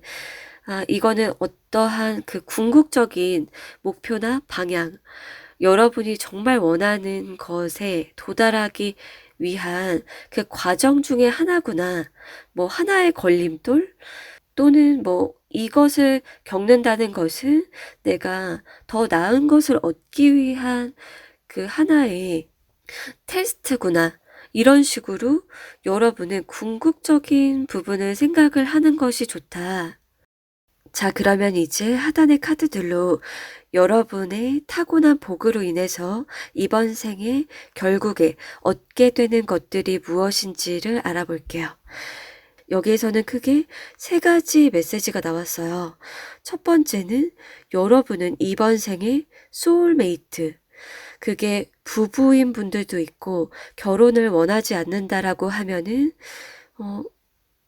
이거는 어떠한 그 궁극적인 목표나 방향, 여러분이 정말 원하는 것에 도달하기 위한 그 과정 중에 하나구나. 뭐 하나의 걸림돌 또는 뭐 이것을 겪는다는 것은 내가 더 나은 것을 얻기 위한 그 하나의 테스트구나. 이런 식으로 여러분은 궁극적인 부분을 생각을 하는 것이 좋다. 자, 그러면 이제 하단의 카드들로 여러분의 타고난 복으로 인해서 이번 생에 결국에 얻게 되는 것들이 무엇인지를 알아볼게요. 여기에서는 크게 세 가지 메시지가 나왔어요. 첫 번째는 여러분은 이번 생에 소울메이트, 그게 부부인 분들도 있고 결혼을 원하지 않는다라고 하면은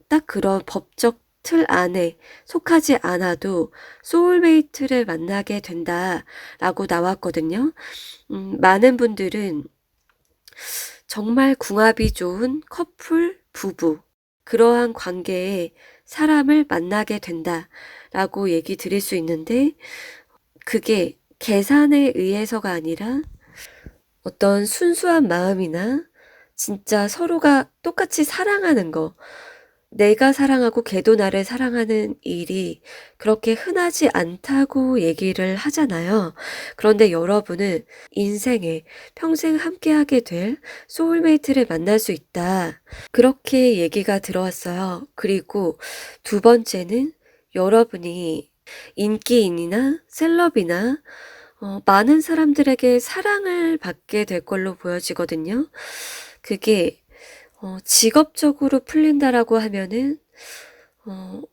딱 그런 법적 틀 안에 속하지 않아도 소울메이트를 만나게 된다라고 나왔거든요. 많은 분들은 정말 궁합이 좋은 커플, 부부, 그러한 관계에 사람을 만나게 된다라고 얘기 드릴 수 있는데, 그게 계산에 의해서가 아니라 어떤 순수한 마음이나 진짜 서로가 똑같이 사랑하는 거, 내가 사랑하고 걔도 나를 사랑하는 일이 그렇게 흔하지 않다고 얘기를 하잖아요. 그런데 여러분은 인생에 평생 함께하게 될 소울메이트를 만날 수 있다. 그렇게 얘기가 들어왔어요. 그리고 두 번째는 여러분이 인기인이나 셀럽이나 많은 사람들에게 사랑을 받게 될 걸로 보여지거든요. 그게 직업적으로 풀린다라고 하면은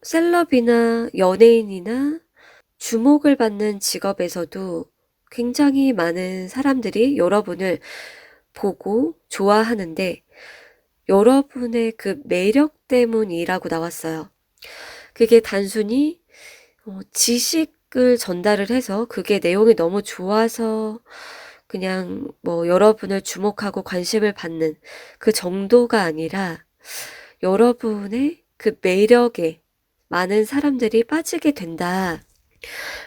셀럽이나 연예인이나 주목을 받는 직업에서도 굉장히 많은 사람들이 여러분을 보고 좋아하는데 여러분의 그 매력 때문이라고 나왔어요. 그게 단순히 지식을 전달을 해서 그게 내용이 너무 좋아서 그냥 뭐 여러분을 주목하고 관심을 받는 그 정도가 아니라 여러분의 그 매력에 많은 사람들이 빠지게 된다.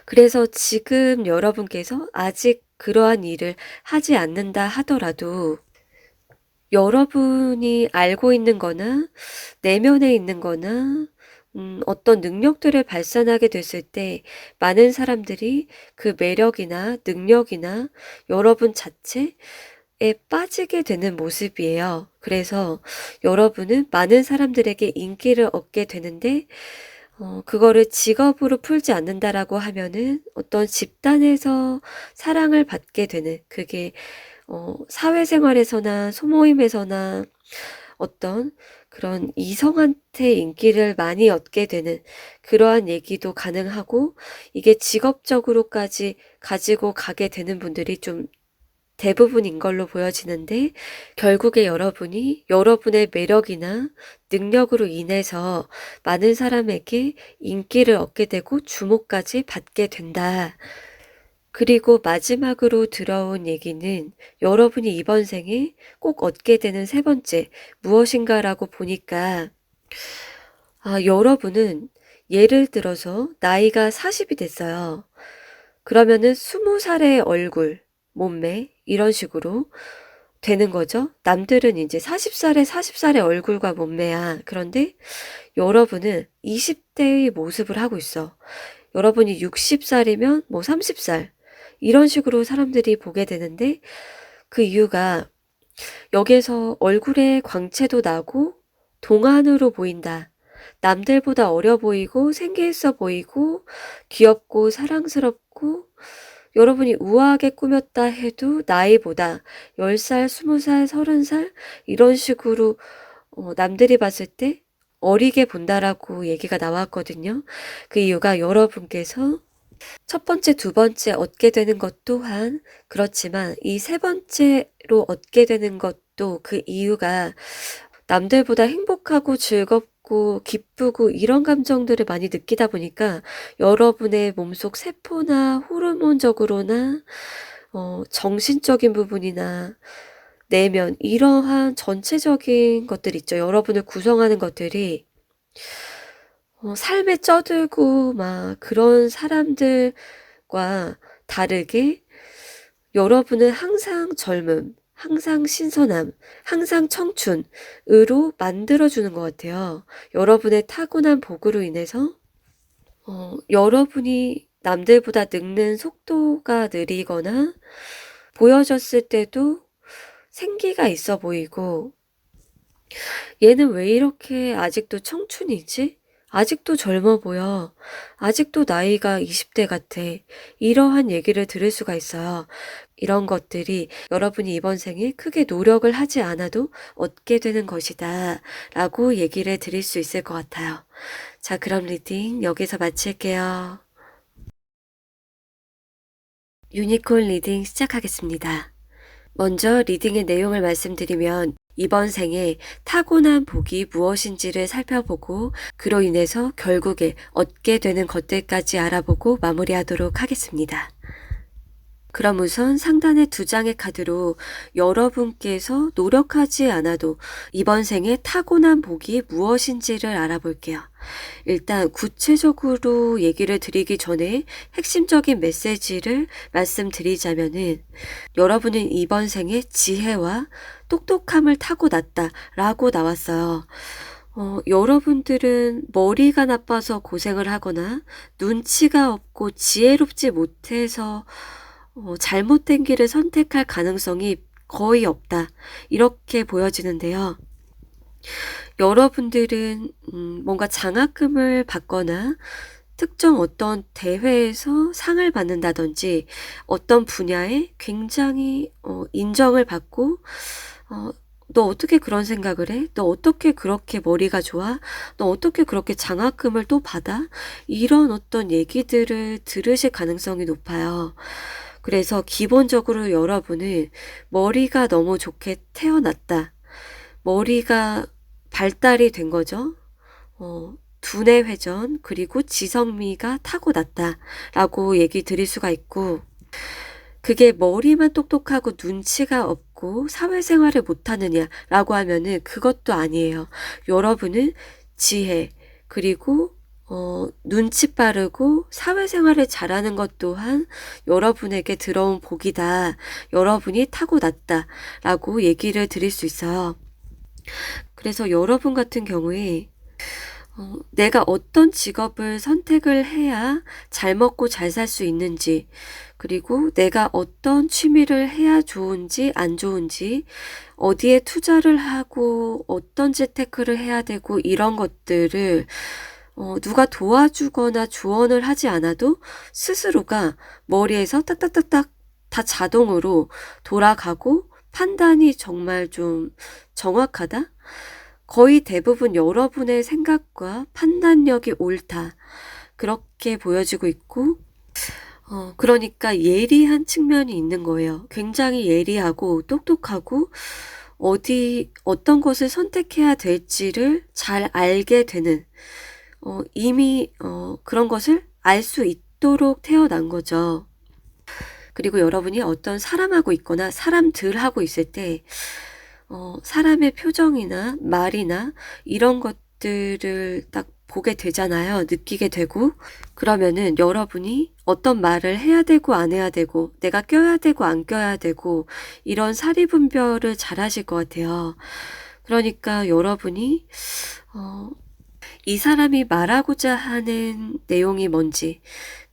그래서 지금 여러분께서 아직 그러한 일을 하지 않는다 하더라도 여러분이 알고 있는 거나 내면에 있는 거나 어떤 능력들을 발산하게 됐을 때 많은 사람들이 그 매력이나 능력이나 여러분 자체, 빠지게 되는 모습이에요. 그래서 여러분은 많은 사람들에게 인기를 얻게 되는데 그거를 직업으로 풀지 않는다라고 하면은 어떤 집단에서 사랑을 받게 되는, 그게 사회생활에서나 소모임에서나 어떤 그런 이성한테 인기를 많이 얻게 되는 그러한 얘기도 가능하고, 이게 직업적으로까지 가지고 가게 되는 분들이 좀 대부분인 걸로 보여지는데, 결국에 여러분이 여러분의 매력이나 능력으로 인해서 많은 사람에게 인기를 얻게 되고 주목까지 받게 된다. 그리고 마지막으로 들어온 얘기는 여러분이 이번 생에 꼭 얻게 되는 세 번째 무엇인가라고 보니까, 여러분은 예를 들어서 나이가 40이 됐어요. 그러면은 20살의 얼굴, 몸매 이런 식으로 되는 거죠. 남들은 이제 40살의 얼굴과 몸매야. 그런데 여러분은 20대의 모습을 하고 있어. 여러분이 60살이면 뭐 30살 이런 식으로 사람들이 보게 되는데, 그 이유가 여기에서 얼굴에 광채도 나고 동안으로 보인다. 남들보다 어려 보이고 생기 있어 보이고 귀엽고 사랑스럽고, 여러분이 우아하게 꾸몄다 해도 나이보다 10살, 20살, 30살 이런 식으로 남들이 봤을 때 어리게 본다라고 얘기가 나왔거든요. 그 이유가 여러분께서 첫 번째, 두 번째 얻게 되는 것 또한 그렇지만 이 세 번째로 얻게 되는 것도 그 이유가 남들보다 행복하고 즐겁고 기쁘고 이런 감정들을 많이 느끼다 보니까 여러분의 몸속 세포나 호르몬적으로나 정신적인 부분이나 내면, 이러한 전체적인 것들 있죠. 여러분을 구성하는 것들이 삶에 쩌들고 막 그런 사람들과 다르게 여러분은 항상 젊음, 항상 신선함, 항상 청춘으로 만들어주는 것 같아요. 여러분의 타고난 복으로 인해서 여러분이 남들보다 늙는 속도가 느리거나 보여졌을 때도 생기가 있어 보이고, 얘는 왜 이렇게 아직도 청춘이지? 아직도 젊어 보여. 아직도 나이가 20대 같아. 이러한 얘기를 들을 수가 있어요. 이런 것들이 여러분이 이번 생에 크게 노력을 하지 않아도 얻게 되는 것이다 라고 얘기를 드릴 수 있을 것 같아요. 자, 그럼 리딩 여기서 마칠게요. 유니콘 리딩 시작하겠습니다. 먼저 리딩의 내용을 말씀드리면, 이번 생에 타고난 복이 무엇인지를 살펴보고 그로 인해서 결국에 얻게 되는 것들까지 알아보고 마무리하도록 하겠습니다. 그럼 우선 상단의 두 장의 카드로 여러분께서 노력하지 않아도 이번 생에 타고난 복이 무엇인지를 알아볼게요. 일단 구체적으로 얘기를 드리기 전에 핵심적인 메시지를 말씀드리자면은, 여러분은 이번 생에 지혜와 똑똑함을 타고났다 라고 나왔어요. 여러분들은 머리가 나빠서 고생을 하거나 눈치가 없고 지혜롭지 못해서 잘못된 길을 선택할 가능성이 거의 없다, 이렇게 보여지는데요. 여러분들은 뭔가 장학금을 받거나 특정 어떤 대회에서 상을 받는다든지 어떤 분야에 굉장히 인정을 받고, 너 어떻게 그런 생각을 해? 너 어떻게 그렇게 머리가 좋아? 너 어떻게 그렇게 장학금을 또 받아? 이런 어떤 얘기들을 들으실 가능성이 높아요. 그래서 기본적으로 여러분은 머리가 너무 좋게 태어났다. 머리가 발달이 된 거죠. 두뇌 회전 그리고 지성미가 타고났다 라고 얘기 드릴 수가 있고, 그게 머리만 똑똑하고 눈치가 없고 사회생활을 못하느냐 라고 하면은 그것도 아니에요. 여러분은 지혜 그리고 눈치 빠르고 사회생활을 잘하는 것 또한 여러분에게 들어온 복이다. 여러분이 타고났다 라고 얘기를 드릴 수 있어요. 그래서 여러분 같은 경우에 내가 어떤 직업을 선택을 해야 잘 먹고 잘 살 수 있는지, 그리고 내가 어떤 취미를 해야 좋은지 안 좋은지, 어디에 투자를 하고 어떤 재테크를 해야 되고 이런 것들을 누가 도와주거나 조언을 하지 않아도 스스로가 머리에서 딱딱딱딱 다 자동으로 돌아가고 판단이 정말 좀 정확하다? 거의 대부분 여러분의 생각과 판단력이 옳다. 그렇게 보여지고 있고, 그러니까 예리한 측면이 있는 거예요. 굉장히 예리하고 똑똑하고, 어떤 것을 선택해야 될지를 잘 알게 되는, 이미, 그런 것을 알 수 있도록 태어난 거죠. 그리고 여러분이 어떤 사람하고 있거나 사람들하고 있을 때, 사람의 표정이나 말이나 이런 것들을 딱 보게 되잖아요. 느끼게 되고. 그러면은 여러분이 어떤 말을 해야 되고 안 해야 되고, 내가 껴야 되고 안 껴야 되고, 이런 사리분별을 잘 하실 것 같아요. 그러니까 여러분이, 이 사람이 말하고자 하는 내용이 뭔지,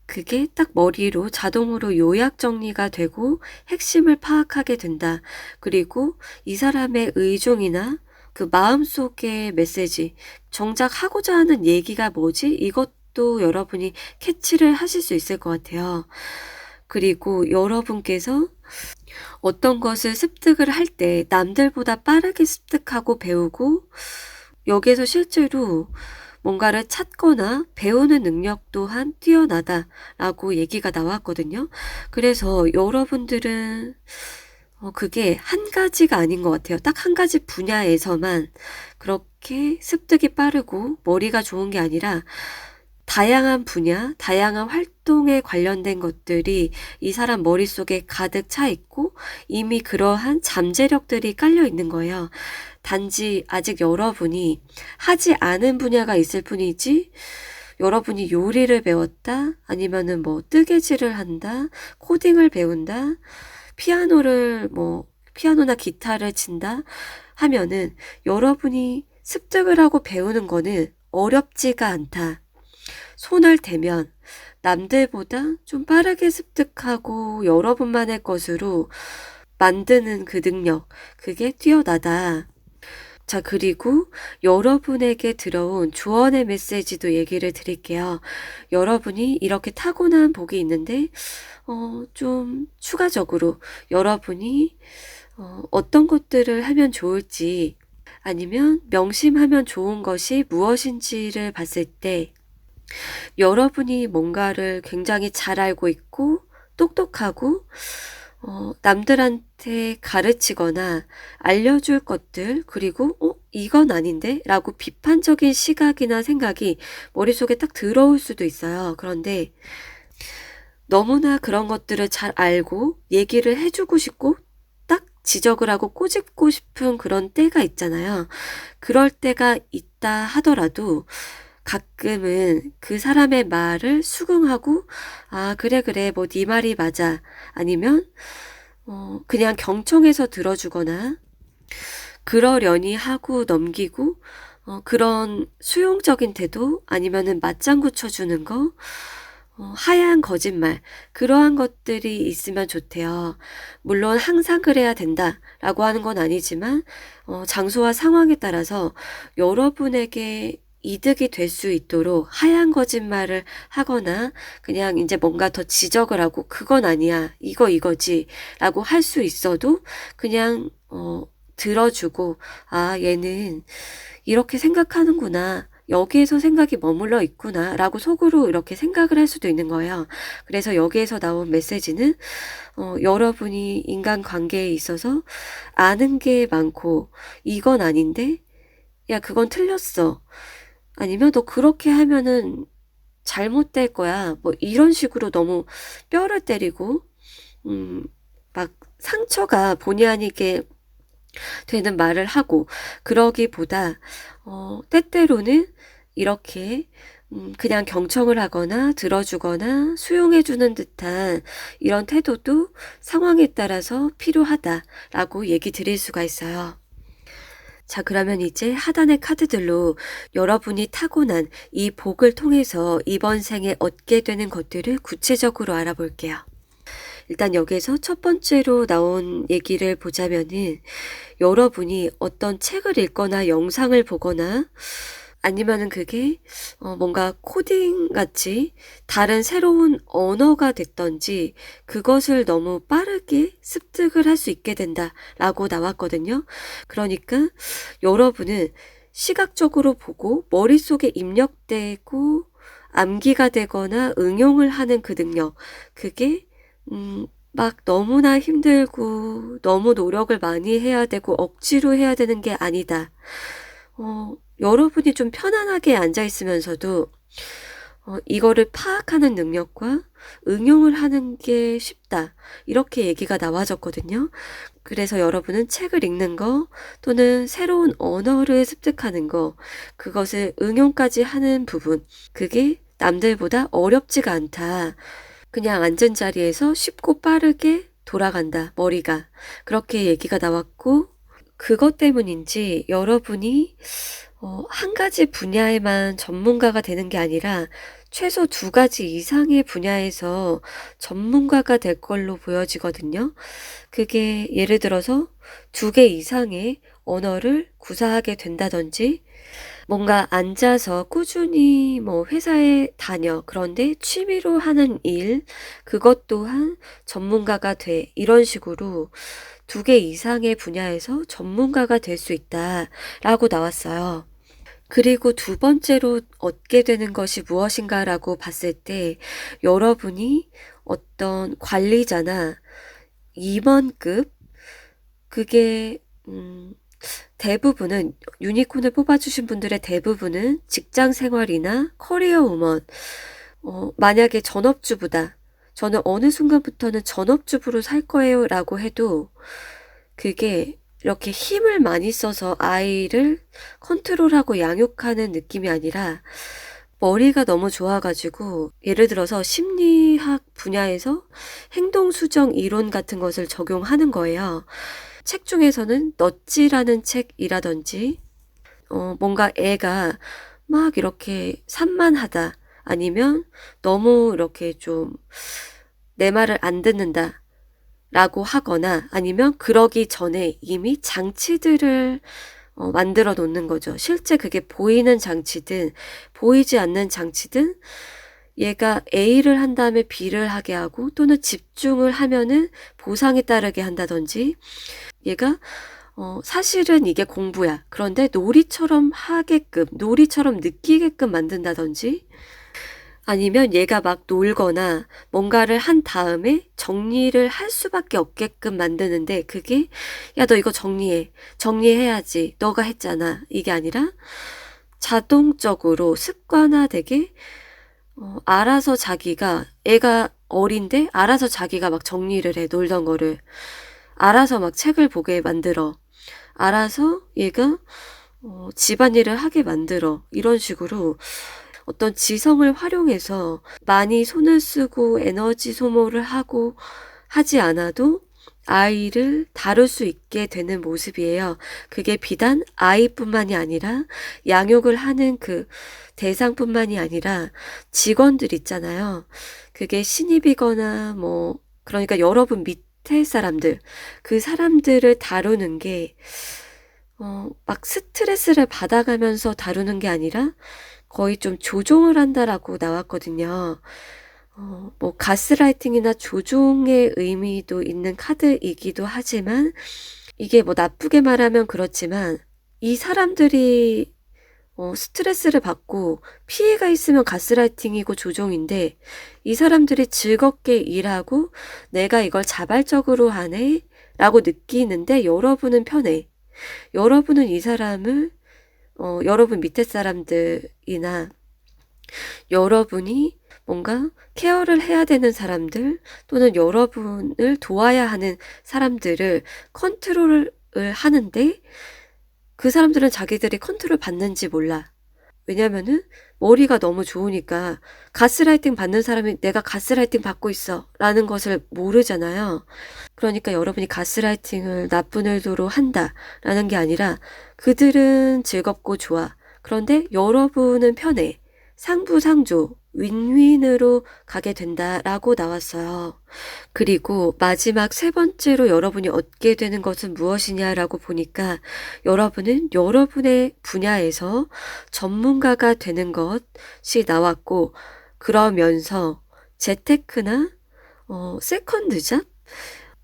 그게 딱 머리로 자동으로 요약 정리가 되고 핵심을 파악하게 된다. 그리고 이 사람의 의중이나 그 마음속의 메시지, 정작 하고자 하는 얘기가 뭐지? 이것도 여러분이 캐치를 하실 수 있을 것 같아요. 그리고 여러분께서 어떤 것을 습득을 할 때 남들보다 빠르게 습득하고 배우고 여기에서 실제로 뭔가를 찾거나 배우는 능력 또한 뛰어나다라고 얘기가 나왔거든요. 그래서 여러분들은 그게 한 가지가 아닌 것 같아요. 딱 한 가지 분야에서만 그렇게 습득이 빠르고 머리가 좋은 게 아니라 다양한 분야, 다양한 활동에 관련된 것들이 이 사람 머릿속에 가득 차 있고 이미 그러한 잠재력들이 깔려 있는 거예요. 단지 아직 여러분이 하지 않은 분야가 있을 뿐이지 여러분이 요리를 배웠다 아니면은 뭐 뜨개질을 한다 코딩을 배운다 피아노나 기타를 친다 하면은 여러분이 습득을 하고 배우는 거는 어렵지가 않다. 손을 대면 남들보다 좀 빠르게 습득하고 여러분만의 것으로 만드는 그 능력, 그게 뛰어나다. 자, 그리고 여러분에게 들어온 조언의 메시지도 얘기를 드릴게요. 여러분이 이렇게 타고난 복이 있는데, 좀 추가적으로 여러분이 어떤 것들을 하면 좋을지, 아니면 명심하면 좋은 것이 무엇인지를 봤을 때, 여러분이 뭔가를 굉장히 잘 알고 있고, 똑똑하고, 남들한테 가르치거나 알려줄 것들, 그리고, 이건 아닌데? 라고 비판적인 시각이나 생각이 머릿속에 딱 들어올 수도 있어요. 그런데 너무나 그런 것들을 잘 알고 얘기를 해주고 싶고, 딱 지적을 하고 꼬집고 싶은 그런 때가 있잖아요. 그럴 때가 있다 하더라도, 가끔은 그 사람의 말을 수긍하고 아 그래 뭐 네 말이 맞아 아니면 그냥 경청해서 들어주거나 그러려니 하고 넘기고 그런 수용적인 태도 아니면은 맞장구 쳐주는 거 하얀 거짓말 그러한 것들이 있으면 좋대요. 물론 항상 그래야 된다라고 하는 건 아니지만 장소와 상황에 따라서 여러분에게 이득이 될 수 있도록 하얀 거짓말을 하거나 그냥 이제 뭔가 더 지적을 하고 그건 아니야 이거지 라고 할 수 있어도 그냥 들어주고 아 얘는 이렇게 생각하는구나 여기에서 생각이 머물러 있구나 라고 속으로 이렇게 생각을 할 수도 있는 거예요. 그래서 여기에서 나온 메시지는 여러분이 인간관계에 있어서 아는 게 많고 이건 아닌데 야 그건 틀렸어 아니면 너 그렇게 하면은 잘못될 거야. 뭐 이런 식으로 너무 뼈를 때리고 막 상처가 본의 아니게 되는 말을 하고 그러기보다 때때로는 이렇게 그냥 경청을 하거나 들어주거나 수용해주는 듯한 이런 태도도 상황에 따라서 필요하다라고 얘기 드릴 수가 있어요. 자, 그러면 이제 하단의 카드들로 여러분이 타고난 이 복을 통해서 이번 생에 얻게 되는 것들을 구체적으로 알아볼게요. 일단 여기서 첫 번째로 나온 얘기를 보자면은 여러분이 어떤 책을 읽거나 영상을 보거나 아니면은 그게 뭔가 코딩 같이 다른 새로운 언어가 됐던지 그것을 너무 빠르게 습득을 할 수 있게 된다라고 나왔거든요. 그러니까 여러분은 시각적으로 보고 머릿속에 입력되고 암기가 되거나 응용을 하는 그 능력, 그게 막 너무나 힘들고 너무 노력을 많이 해야 되고 억지로 해야 되는 게 아니다. 여러분이 좀 편안하게 앉아 있으면서도 이거를 파악하는 능력과 응용을 하는 게 쉽다. 이렇게 얘기가 나와졌거든요. 그래서 여러분은 책을 읽는 거 또는 새로운 언어를 습득하는 거, 그것을 응용까지 하는 부분, 그게 남들보다 어렵지가 않다. 그냥 앉은 자리에서 쉽고 빠르게 돌아간다, 머리가. 그렇게 얘기가 나왔고, 그것 때문인지 여러분이 한 가지 분야에만 전문가가 되는 게 아니라 최소 2가지 이상의 분야에서 전문가가 될 걸로 보여지거든요. 그게 예를 들어서 2개 이상의 언어를 구사하게 된다든지, 뭔가 앉아서 꾸준히 뭐 회사에 다녀. 그런데 취미로 하는 일, 그것 또한 전문가가 돼. 이런 식으로 2개 이상의 분야에서 전문가가 될 수 있다라고 나왔어요. 그리고 2번째로 얻게 되는 것이 무엇인가라고 봤을 때 여러분이 어떤 관리자나 임원급, 그게 대부분은 유니콘을 뽑아주신 분들의 대부분은 직장 생활이나 커리어 우먼, 만약에 전업주부다. 저는 어느 순간부터는 전업주부로 살 거예요 라고 해도 그게 이렇게 힘을 많이 써서 아이를 컨트롤하고 양육하는 느낌이 아니라 머리가 너무 좋아가지고 예를 들어서 심리학 분야에서 행동수정 이론 같은 것을 적용하는 거예요. 책 중에서는 넛지라는 책이라든지 뭔가 애가 막 이렇게 산만하다 아니면 너무 이렇게 좀 내 말을 안 듣는다 라고 하거나 아니면 그러기 전에 이미 장치들을 만들어 놓는 거죠. 실제 그게 보이는 장치든 보이지 않는 장치든 얘가 A를 한 다음에 B를 하게 하고 또는 집중을 하면은 보상에 따르게 한다든지 얘가 사실은 이게 공부야. 그런데 놀이처럼 하게끔, 놀이처럼 느끼게끔 만든다든지 아니면 얘가 막 놀거나 뭔가를 한 다음에 정리를 할 수밖에 없게끔 만드는데 그게 야, 너 이거 정리해. 정리해야지. 너가 했잖아. 이게 아니라 자동적으로 습관화되게 알아서 자기가 애가 어린데 알아서 자기가 막 정리를 해. 놀던 거를. 알아서 막 책을 보게 만들어. 알아서 얘가 집안일을 하게 만들어. 이런 식으로 어떤 지성을 활용해서 많이 손을 쓰고 에너지 소모를 하고 하지 않아도 아이를 다룰 수 있게 되는 모습이에요. 그게 비단 아이뿐만이 아니라 양육을 하는 그 대상뿐만이 아니라 직원들 있잖아요. 그게 신입이거나 뭐 그러니까 여러분 밑에 사람들, 그 사람들을 다루는 게 막 스트레스를 받아가면서 다루는 게 아니라 거의 좀 조종을 한다라고 나왔거든요. 뭐 가스라이팅이나 조종의 의미도 있는 카드이기도 하지만 이게 뭐 나쁘게 말하면 그렇지만 이 사람들이 스트레스를 받고 피해가 있으면 가스라이팅이고 조종인데 이 사람들이 즐겁게 일하고 내가 이걸 자발적으로 하네 라고 느끼는데 여러분은 편해. 여러분은 이 사람을 여러분 밑에 사람들이나 여러분이 뭔가 케어를 해야 되는 사람들 또는 여러분을 도와야 하는 사람들을 컨트롤을 하는데 그 사람들은 자기들이 컨트롤 받는지 몰라. 왜냐면은 머리가 너무 좋으니까 가스라이팅 받는 사람이 내가 가스라이팅 받고 있어 라는 것을 모르잖아요. 그러니까 여러분이 가스라이팅을 나쁜 의도로 한다라는 게 아니라 그들은 즐겁고 좋아. 그런데 여러분은 편해. 상부상조, 윈윈으로 가게 된다라고 나왔어요. 그리고 마지막 세 번째로 여러분이 얻게 되는 것은 무엇이냐라고 보니까 여러분은 여러분의 분야에서 전문가가 되는 것이 나왔고, 그러면서 재테크나 세컨드 잡?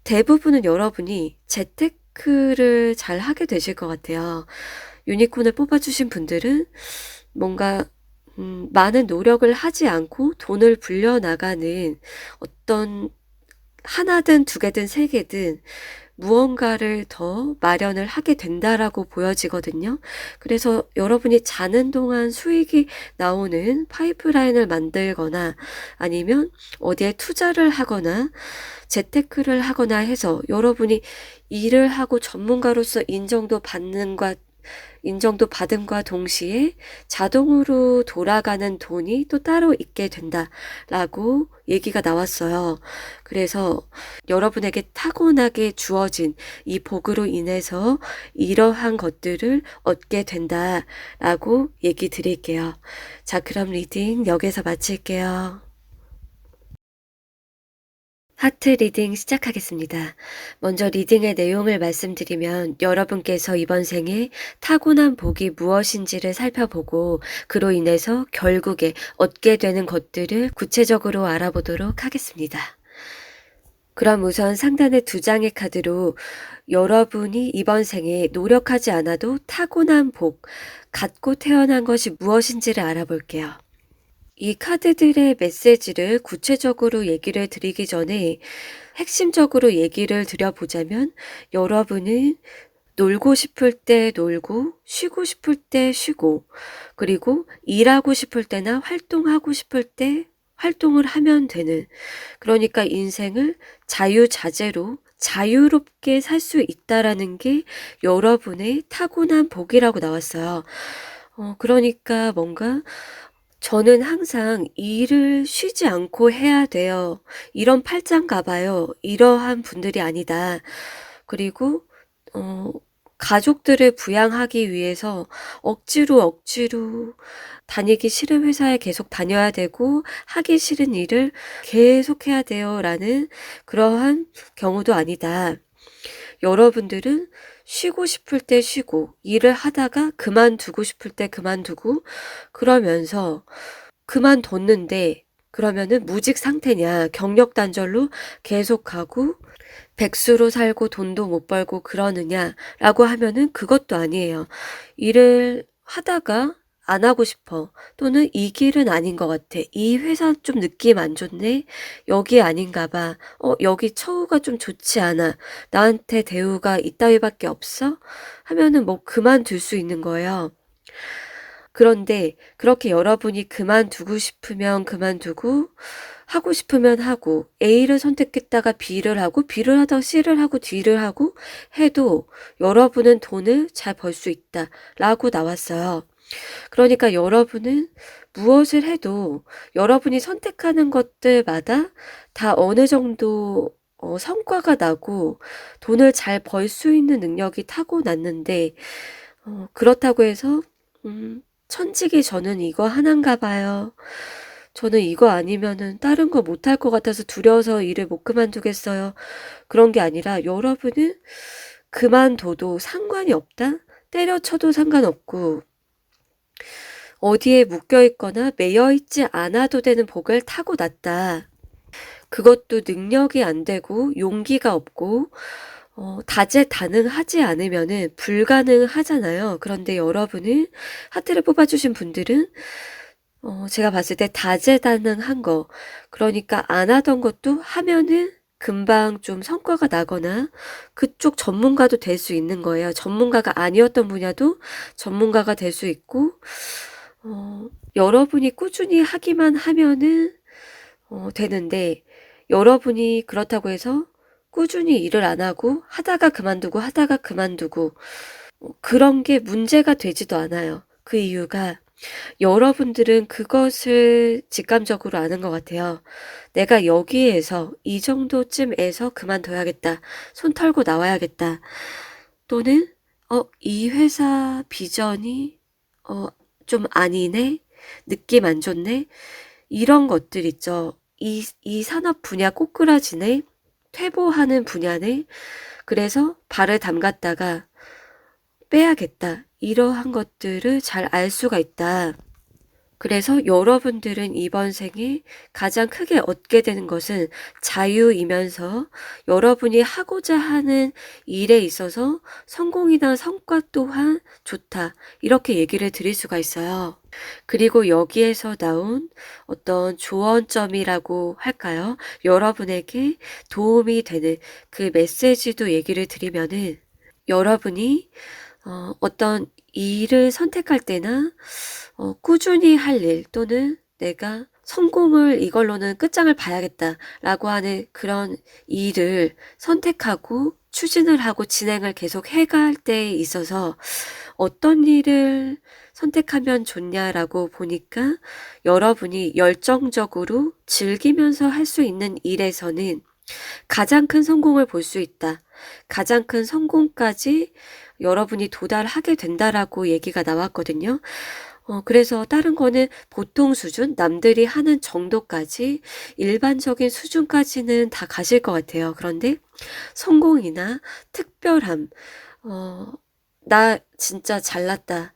대부분은 여러분이 재테크를 잘 하게 되실 것 같아요. 유니콘을 뽑아주신 분들은 뭔가 많은 노력을 하지 않고 돈을 불려나가는 어떤 하나든 두 개든 세 개든 무언가를 더 마련을 하게 된다라고 보여지거든요. 그래서 여러분이 자는 동안 수익이 나오는 파이프라인을 만들거나 아니면 어디에 투자를 하거나 재테크를 하거나 해서 여러분이 일을 하고 전문가로서 인정도 받음과 동시에 자동으로 돌아가는 돈이 또 따로 있게 된다라고 얘기가 나왔어요. 그래서 여러분에게 타고나게 주어진 이 복으로 인해서 이러한 것들을 얻게 된다라고 얘기 드릴게요. 자, 그럼 리딩 여기서 마칠게요. 하트 리딩 시작하겠습니다. 먼저 리딩의 내용을 말씀드리면 여러분께서 이번 생에 타고난 복이 무엇인지를 살펴보고 그로 인해서 결국에 얻게 되는 것들을 구체적으로 알아보도록 하겠습니다. 그럼 우선 상단의 두 장의 카드로 여러분이 이번 생에 노력하지 않아도 타고난 복, 갖고 태어난 것이 무엇인지를 알아볼게요. 이 카드들의 메시지를 구체적으로 얘기를 드리기 전에 핵심적으로 얘기를 드려보자면 여러분은 놀고 싶을 때 놀고 쉬고 싶을 때 쉬고 그리고 일하고 싶을 때나 활동하고 싶을 때 활동을 하면 되는, 그러니까 인생을 자유자재로 자유롭게 살 수 있다라는 게 여러분의 타고난 복이라고 나왔어요. 그러니까 뭔가 저는 항상 일을 쉬지 않고 해야 돼요. 이런 팔자인가 봐요. 이러한 분들이 아니다. 그리고 가족들을 부양하기 위해서 억지로 다니기 싫은 회사에 계속 다녀야 되고 하기 싫은 일을 계속 해야 돼요라는 그러한 경우도 아니다. 여러분들은 쉬고 싶을 때 쉬고 일을 하다가 그만두고 싶을 때 그만두고 그러면서 그만뒀는데 그러면은 무직 상태냐, 경력 단절로 계속하고 백수로 살고 돈도 못 벌고 그러느냐라고 하면은 그것도 아니에요. 일을 하다가 안 하고 싶어. 또는 이 길은 아닌 것 같아. 이 회사 좀 느낌 안 좋네. 여기 아닌가 봐. 여기 처우가 좀 좋지 않아. 나한테 대우가 이따위밖에 없어? 하면은 뭐 그만둘 수 있는 거예요. 그런데 그렇게 여러분이 그만두고 싶으면 그만두고 하고 싶으면 하고 A를 선택했다가 B를 하고 B를 하다가 C를 하고 D를 하고 해도 여러분은 돈을 잘 벌 수 있다 라고 나왔어요. 그러니까 여러분은 무엇을 해도 여러분이 선택하는 것들마다 다 어느 정도 성과가 나고 돈을 잘 벌 수 있는 능력이 타고났는데 그렇다고 해서 천직이 저는 이거 하나인가 봐요. 저는 이거 아니면은 다른 거 못할 것 같아서 두려워서 일을 못 그만두겠어요. 그런 게 아니라 여러분은 그만둬도 상관이 없다? 때려쳐도 상관없고 어디에 묶여있거나 매여있지 않아도 되는 복을 타고났다. 그것도 능력이 안 되고 용기가 없고 다재다능하지 않으면은 불가능하잖아요. 그런데 여러분은 하트를 뽑아주신 분들은 제가 봤을 때 다재다능한 거, 그러니까 안 하던 것도 하면은 금방 좀 성과가 나거나 그쪽 전문가도 될 수 있는 거예요. 전문가가 아니었던 분야도 전문가가 될 수 있고 여러분이 꾸준히 하기만 하면은 되는데 여러분이 그렇다고 해서 꾸준히 일을 안 하고 하다가 그만두고 그런 게 문제가 되지도 않아요. 그 이유가 여러분들은 그것을 직감적으로 아는 것 같아요. 내가 여기에서 이 정도쯤에서 그만둬야겠다. 손 털고 나와야겠다. 또는 이 회사 비전이 어, 좀 아니네. 느낌 안 좋네. 이런 것들 있죠. 이 산업 분야 꼬꾸라지네. 퇴보하는 분야네. 그래서 발을 담갔다가 빼야겠다. 이러한 것들을 잘 알 수가 있다. 그래서 여러분들은 이번 생에 가장 크게 얻게 되는 것은 자유이면서 여러분이 하고자 하는 일에 있어서 성공이나 성과 또한 좋다. 이렇게 얘기를 드릴 수가 있어요. 그리고 여기에서 나온 어떤 조언점이라고 할까요? 여러분에게 도움이 되는 그 메시지도 얘기를 드리면은 여러분이 어떤 일을 선택할 때나 꾸준히 할 일 또는 내가 성공을 이걸로는 끝장을 봐야겠다라고 하는 그런 일을 선택하고 추진을 하고 진행을 계속 해갈 때에 있어서 어떤 일을 선택하면 좋냐라고 보니까 여러분이 열정적으로 즐기면서 할 수 있는 일에서는 가장 큰 성공을 볼 수 있다. 가장 큰 성공까지 여러분이 도달하게 된다라고 얘기가 나왔거든요. 그래서 다른 거는 보통 수준, 남들이 하는 정도까지 일반적인 수준까지는 다 가실 것 같아요. 그런데 성공이나 특별함, 나 진짜 잘났다.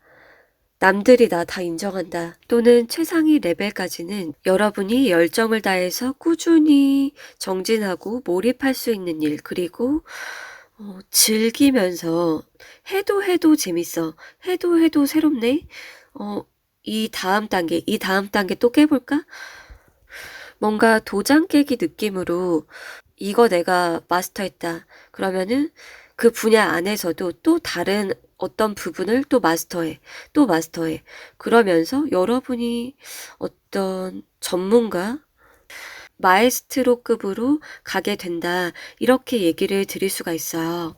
남들이 나 다 인정한다. 또는 최상위 레벨까지는 여러분이 열정을 다해서 꾸준히 정진하고 몰입할 수 있는 일, 그리고 즐기면서 해도 재밌어. 해도 새롭네. 이 다음 단계 또 깨볼까? 뭔가 도장 깨기 느낌으로 이거 내가 마스터했다. 그러면은 그 분야 안에서도 또 다른 어떤 부분을 또 마스터해. 또 마스터해. 그러면서 여러분이 어떤 전문가, 마에스트로급으로 가게 된다. 이렇게 얘기를 드릴 수가 있어요.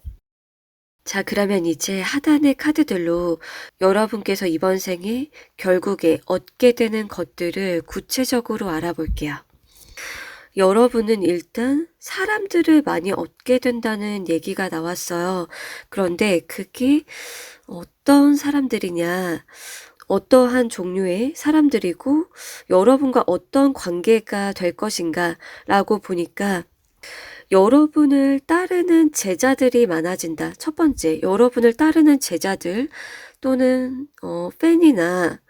자, 그러면 이제 하단의 카드들로 여러분께서 이번 생에 결국에 얻게 되는 것들을 구체적으로 알아볼게요. 여러분은 일단 사람들을 많이 얻게 된다는 얘기가 나왔어요. 그런데 그게 어떤 사람들이냐, 어떠한 종류의 사람들이고 여러분과 어떤 관계가 될 것인가 라고 보니까 여러분을 따르는 제자들이 많아진다. 첫 번째, 여러분을 따르는 제자들 또는 팬이나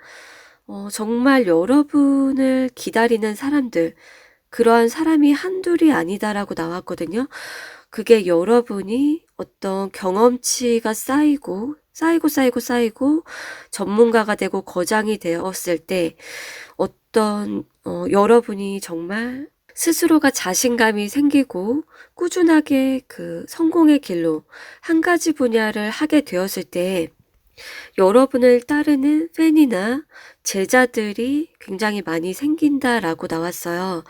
정말 여러분을 기다리는 사람들, 그러한 사람이 한둘이 아니다라고 나왔거든요. 그게 여러분이 어떤 경험치가 쌓이고 전문가가 되고 거장이 되었을 때 어떤 여러분이 정말 스스로가 자신감이 생기고 꾸준하게 그 성공의 길로 한 가지 분야를 하게 되었을 때 여러분을 따르는 팬이나 제자들이 굉장히 많이 생긴다라고 나왔어요.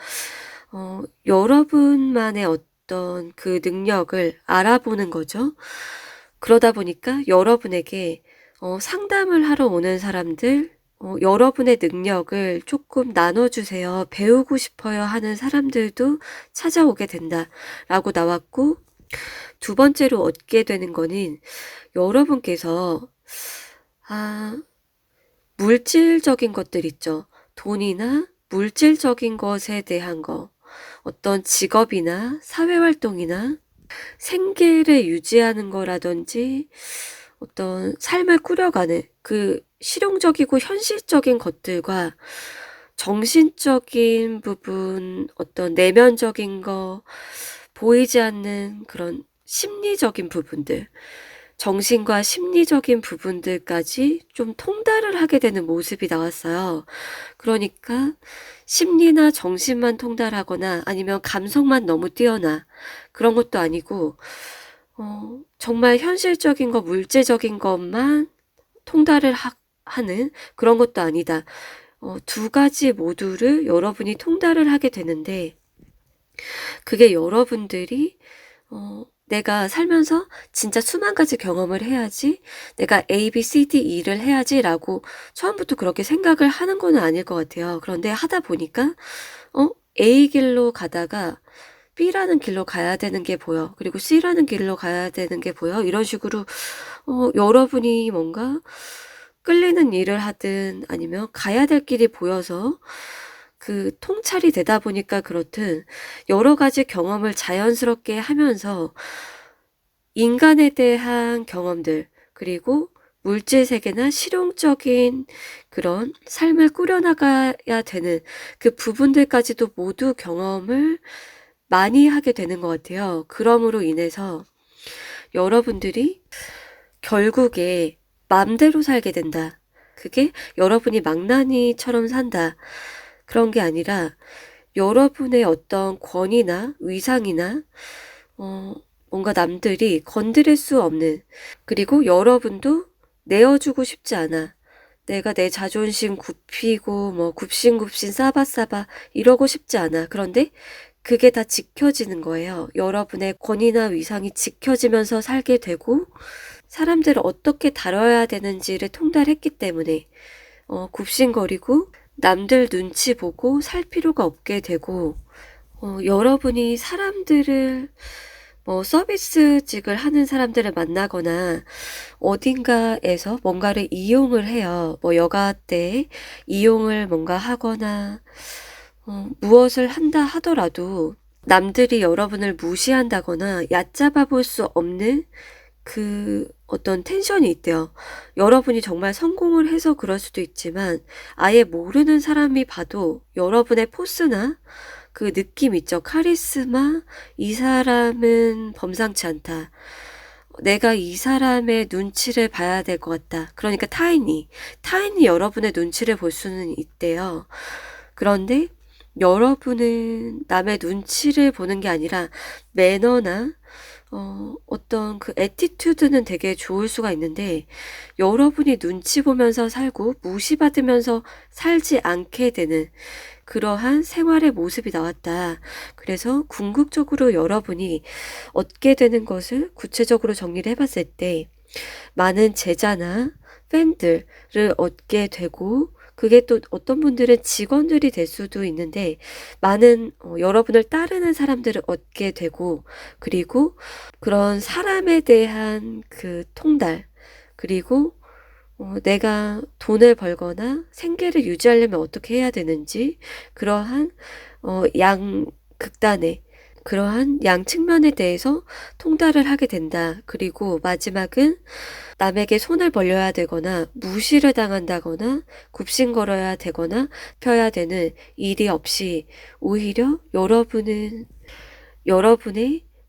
여러분만의 어떤 그 능력을 알아보는 거죠. 그러다 보니까 여러분에게 상담을 하러 오는 사람들, 여러분의 능력을 조금 나눠주세요. 배우고 싶어요 하는 사람들도 찾아오게 된다라고 나왔고, 두 번째로 얻게 되는 거는 여러분께서 물질적인 것들 있죠. 돈이나 물질적인 것에 대한 거, 어떤 직업이나 사회활동이나 생계를 유지하는 거라든지 어떤 삶을 꾸려가는 그 실용적이고 현실적인 것들과 정신적인 부분, 어떤 내면적인 거, 보이지 않는 그런 심리적인 부분들, 정신과 심리적인 부분들까지 좀 통달을 하게 되는 모습이 나왔어요. 그러니까 심리나 정신만 통달하거나 아니면 감성만 너무 뛰어나 그런 것도 아니고 정말 현실적인 거, 물질적인 것만 통달을 하는 그런 것도 아니다. 두 가지 모두를 여러분이 통달을 하게 되는데 그게 여러분들이 내가 살면서 진짜 수만 가지 경험을 해야지, 내가 A, B, C, D, E를 해야지라고 처음부터 그렇게 생각을 하는 거는 아닐 것 같아요. 그런데 하다 보니까 A 길로 가다가 B라는 길로 가야 되는 게 보여. 그리고 C라는 길로 가야 되는 게 보여. 이런 식으로 여러분이 뭔가 끌리는 일을 하든 아니면 가야 될 길이 보여서 그 통찰이 되다 보니까 그렇든 여러 가지 경험을 자연스럽게 하면서 인간에 대한 경험들, 그리고 물질 세계나 실용적인 그런 삶을 꾸려나가야 되는 그 부분들까지도 모두 경험을 많이 하게 되는 것 같아요. 그럼으로 인해서 여러분들이 결국에 맘대로 살게 된다. 그게 여러분이 망나니처럼 산다. 그런 게 아니라 여러분의 어떤 권위나 위상이나 뭔가 남들이 건드릴 수 없는, 그리고 여러분도 내어주고 싶지 않아. 내가 내 자존심 굽히고 뭐 굽신굽신 싸바싸바 이러고 싶지 않아. 그런데 그게 다 지켜지는 거예요. 여러분의 권위나 위상이 지켜지면서 살게 되고 사람들을 어떻게 다뤄야 되는지를 통달했기 때문에 굽신거리고 남들 눈치 보고 살 필요가 없게 되고 여러분이 사람들을 서비스직을 하는 사람들을 만나거나 어딘가에서 뭔가를 이용을 해요. 여가 때 이용을 뭔가 하거나 무엇을 한다 하더라도 남들이 여러분을 무시한다거나 얕잡아 볼 수 없는 그 어떤 텐션이 있대요. 여러분이 정말 성공을 해서 그럴 수도 있지만 아예 모르는 사람이 봐도 여러분의 포스나 그 느낌 있죠. 카리스마, 이 사람은 범상치 않다. 내가 이 사람의 눈치를 봐야 될 것 같다. 그러니까 타인이 여러분의 눈치를 볼 수는 있대요. 그런데 여러분은 남의 눈치를 보는 게 아니라 매너나 어떤 그 애티튜드는 되게 좋을 수가 있는데 여러분이 눈치 보면서 살고 무시받으면서 살지 않게 되는 그러한 생활의 모습이 나왔다. 그래서 궁극적으로 여러분이 얻게 되는 것을 구체적으로 정리를 해봤을 때 많은 제자나 팬들을 얻게 되고, 그게 또 어떤 분들은 직원들이 될 수도 있는데 많은 여러분을 따르는 사람들을 얻게 되고, 그리고 그런 사람에 대한 그 통달, 그리고 내가 돈을 벌거나 생계를 유지하려면 어떻게 해야 되는지, 그러한 양극단의 그러한 양 측면에 대해서 통달을 하게 된다. 그리고 마지막은 남에게 손을 벌려야 되거나 무시를 당한다거나 굽신거려야 되거나 펴야 되는 일이 없이 오히려 여러분의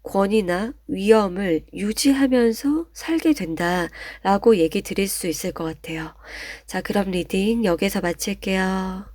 권위나 위엄을 유지하면서 살게 된다라고 얘기 드릴 수 있을 것 같아요. 자, 그럼 리딩 여기서 마칠게요.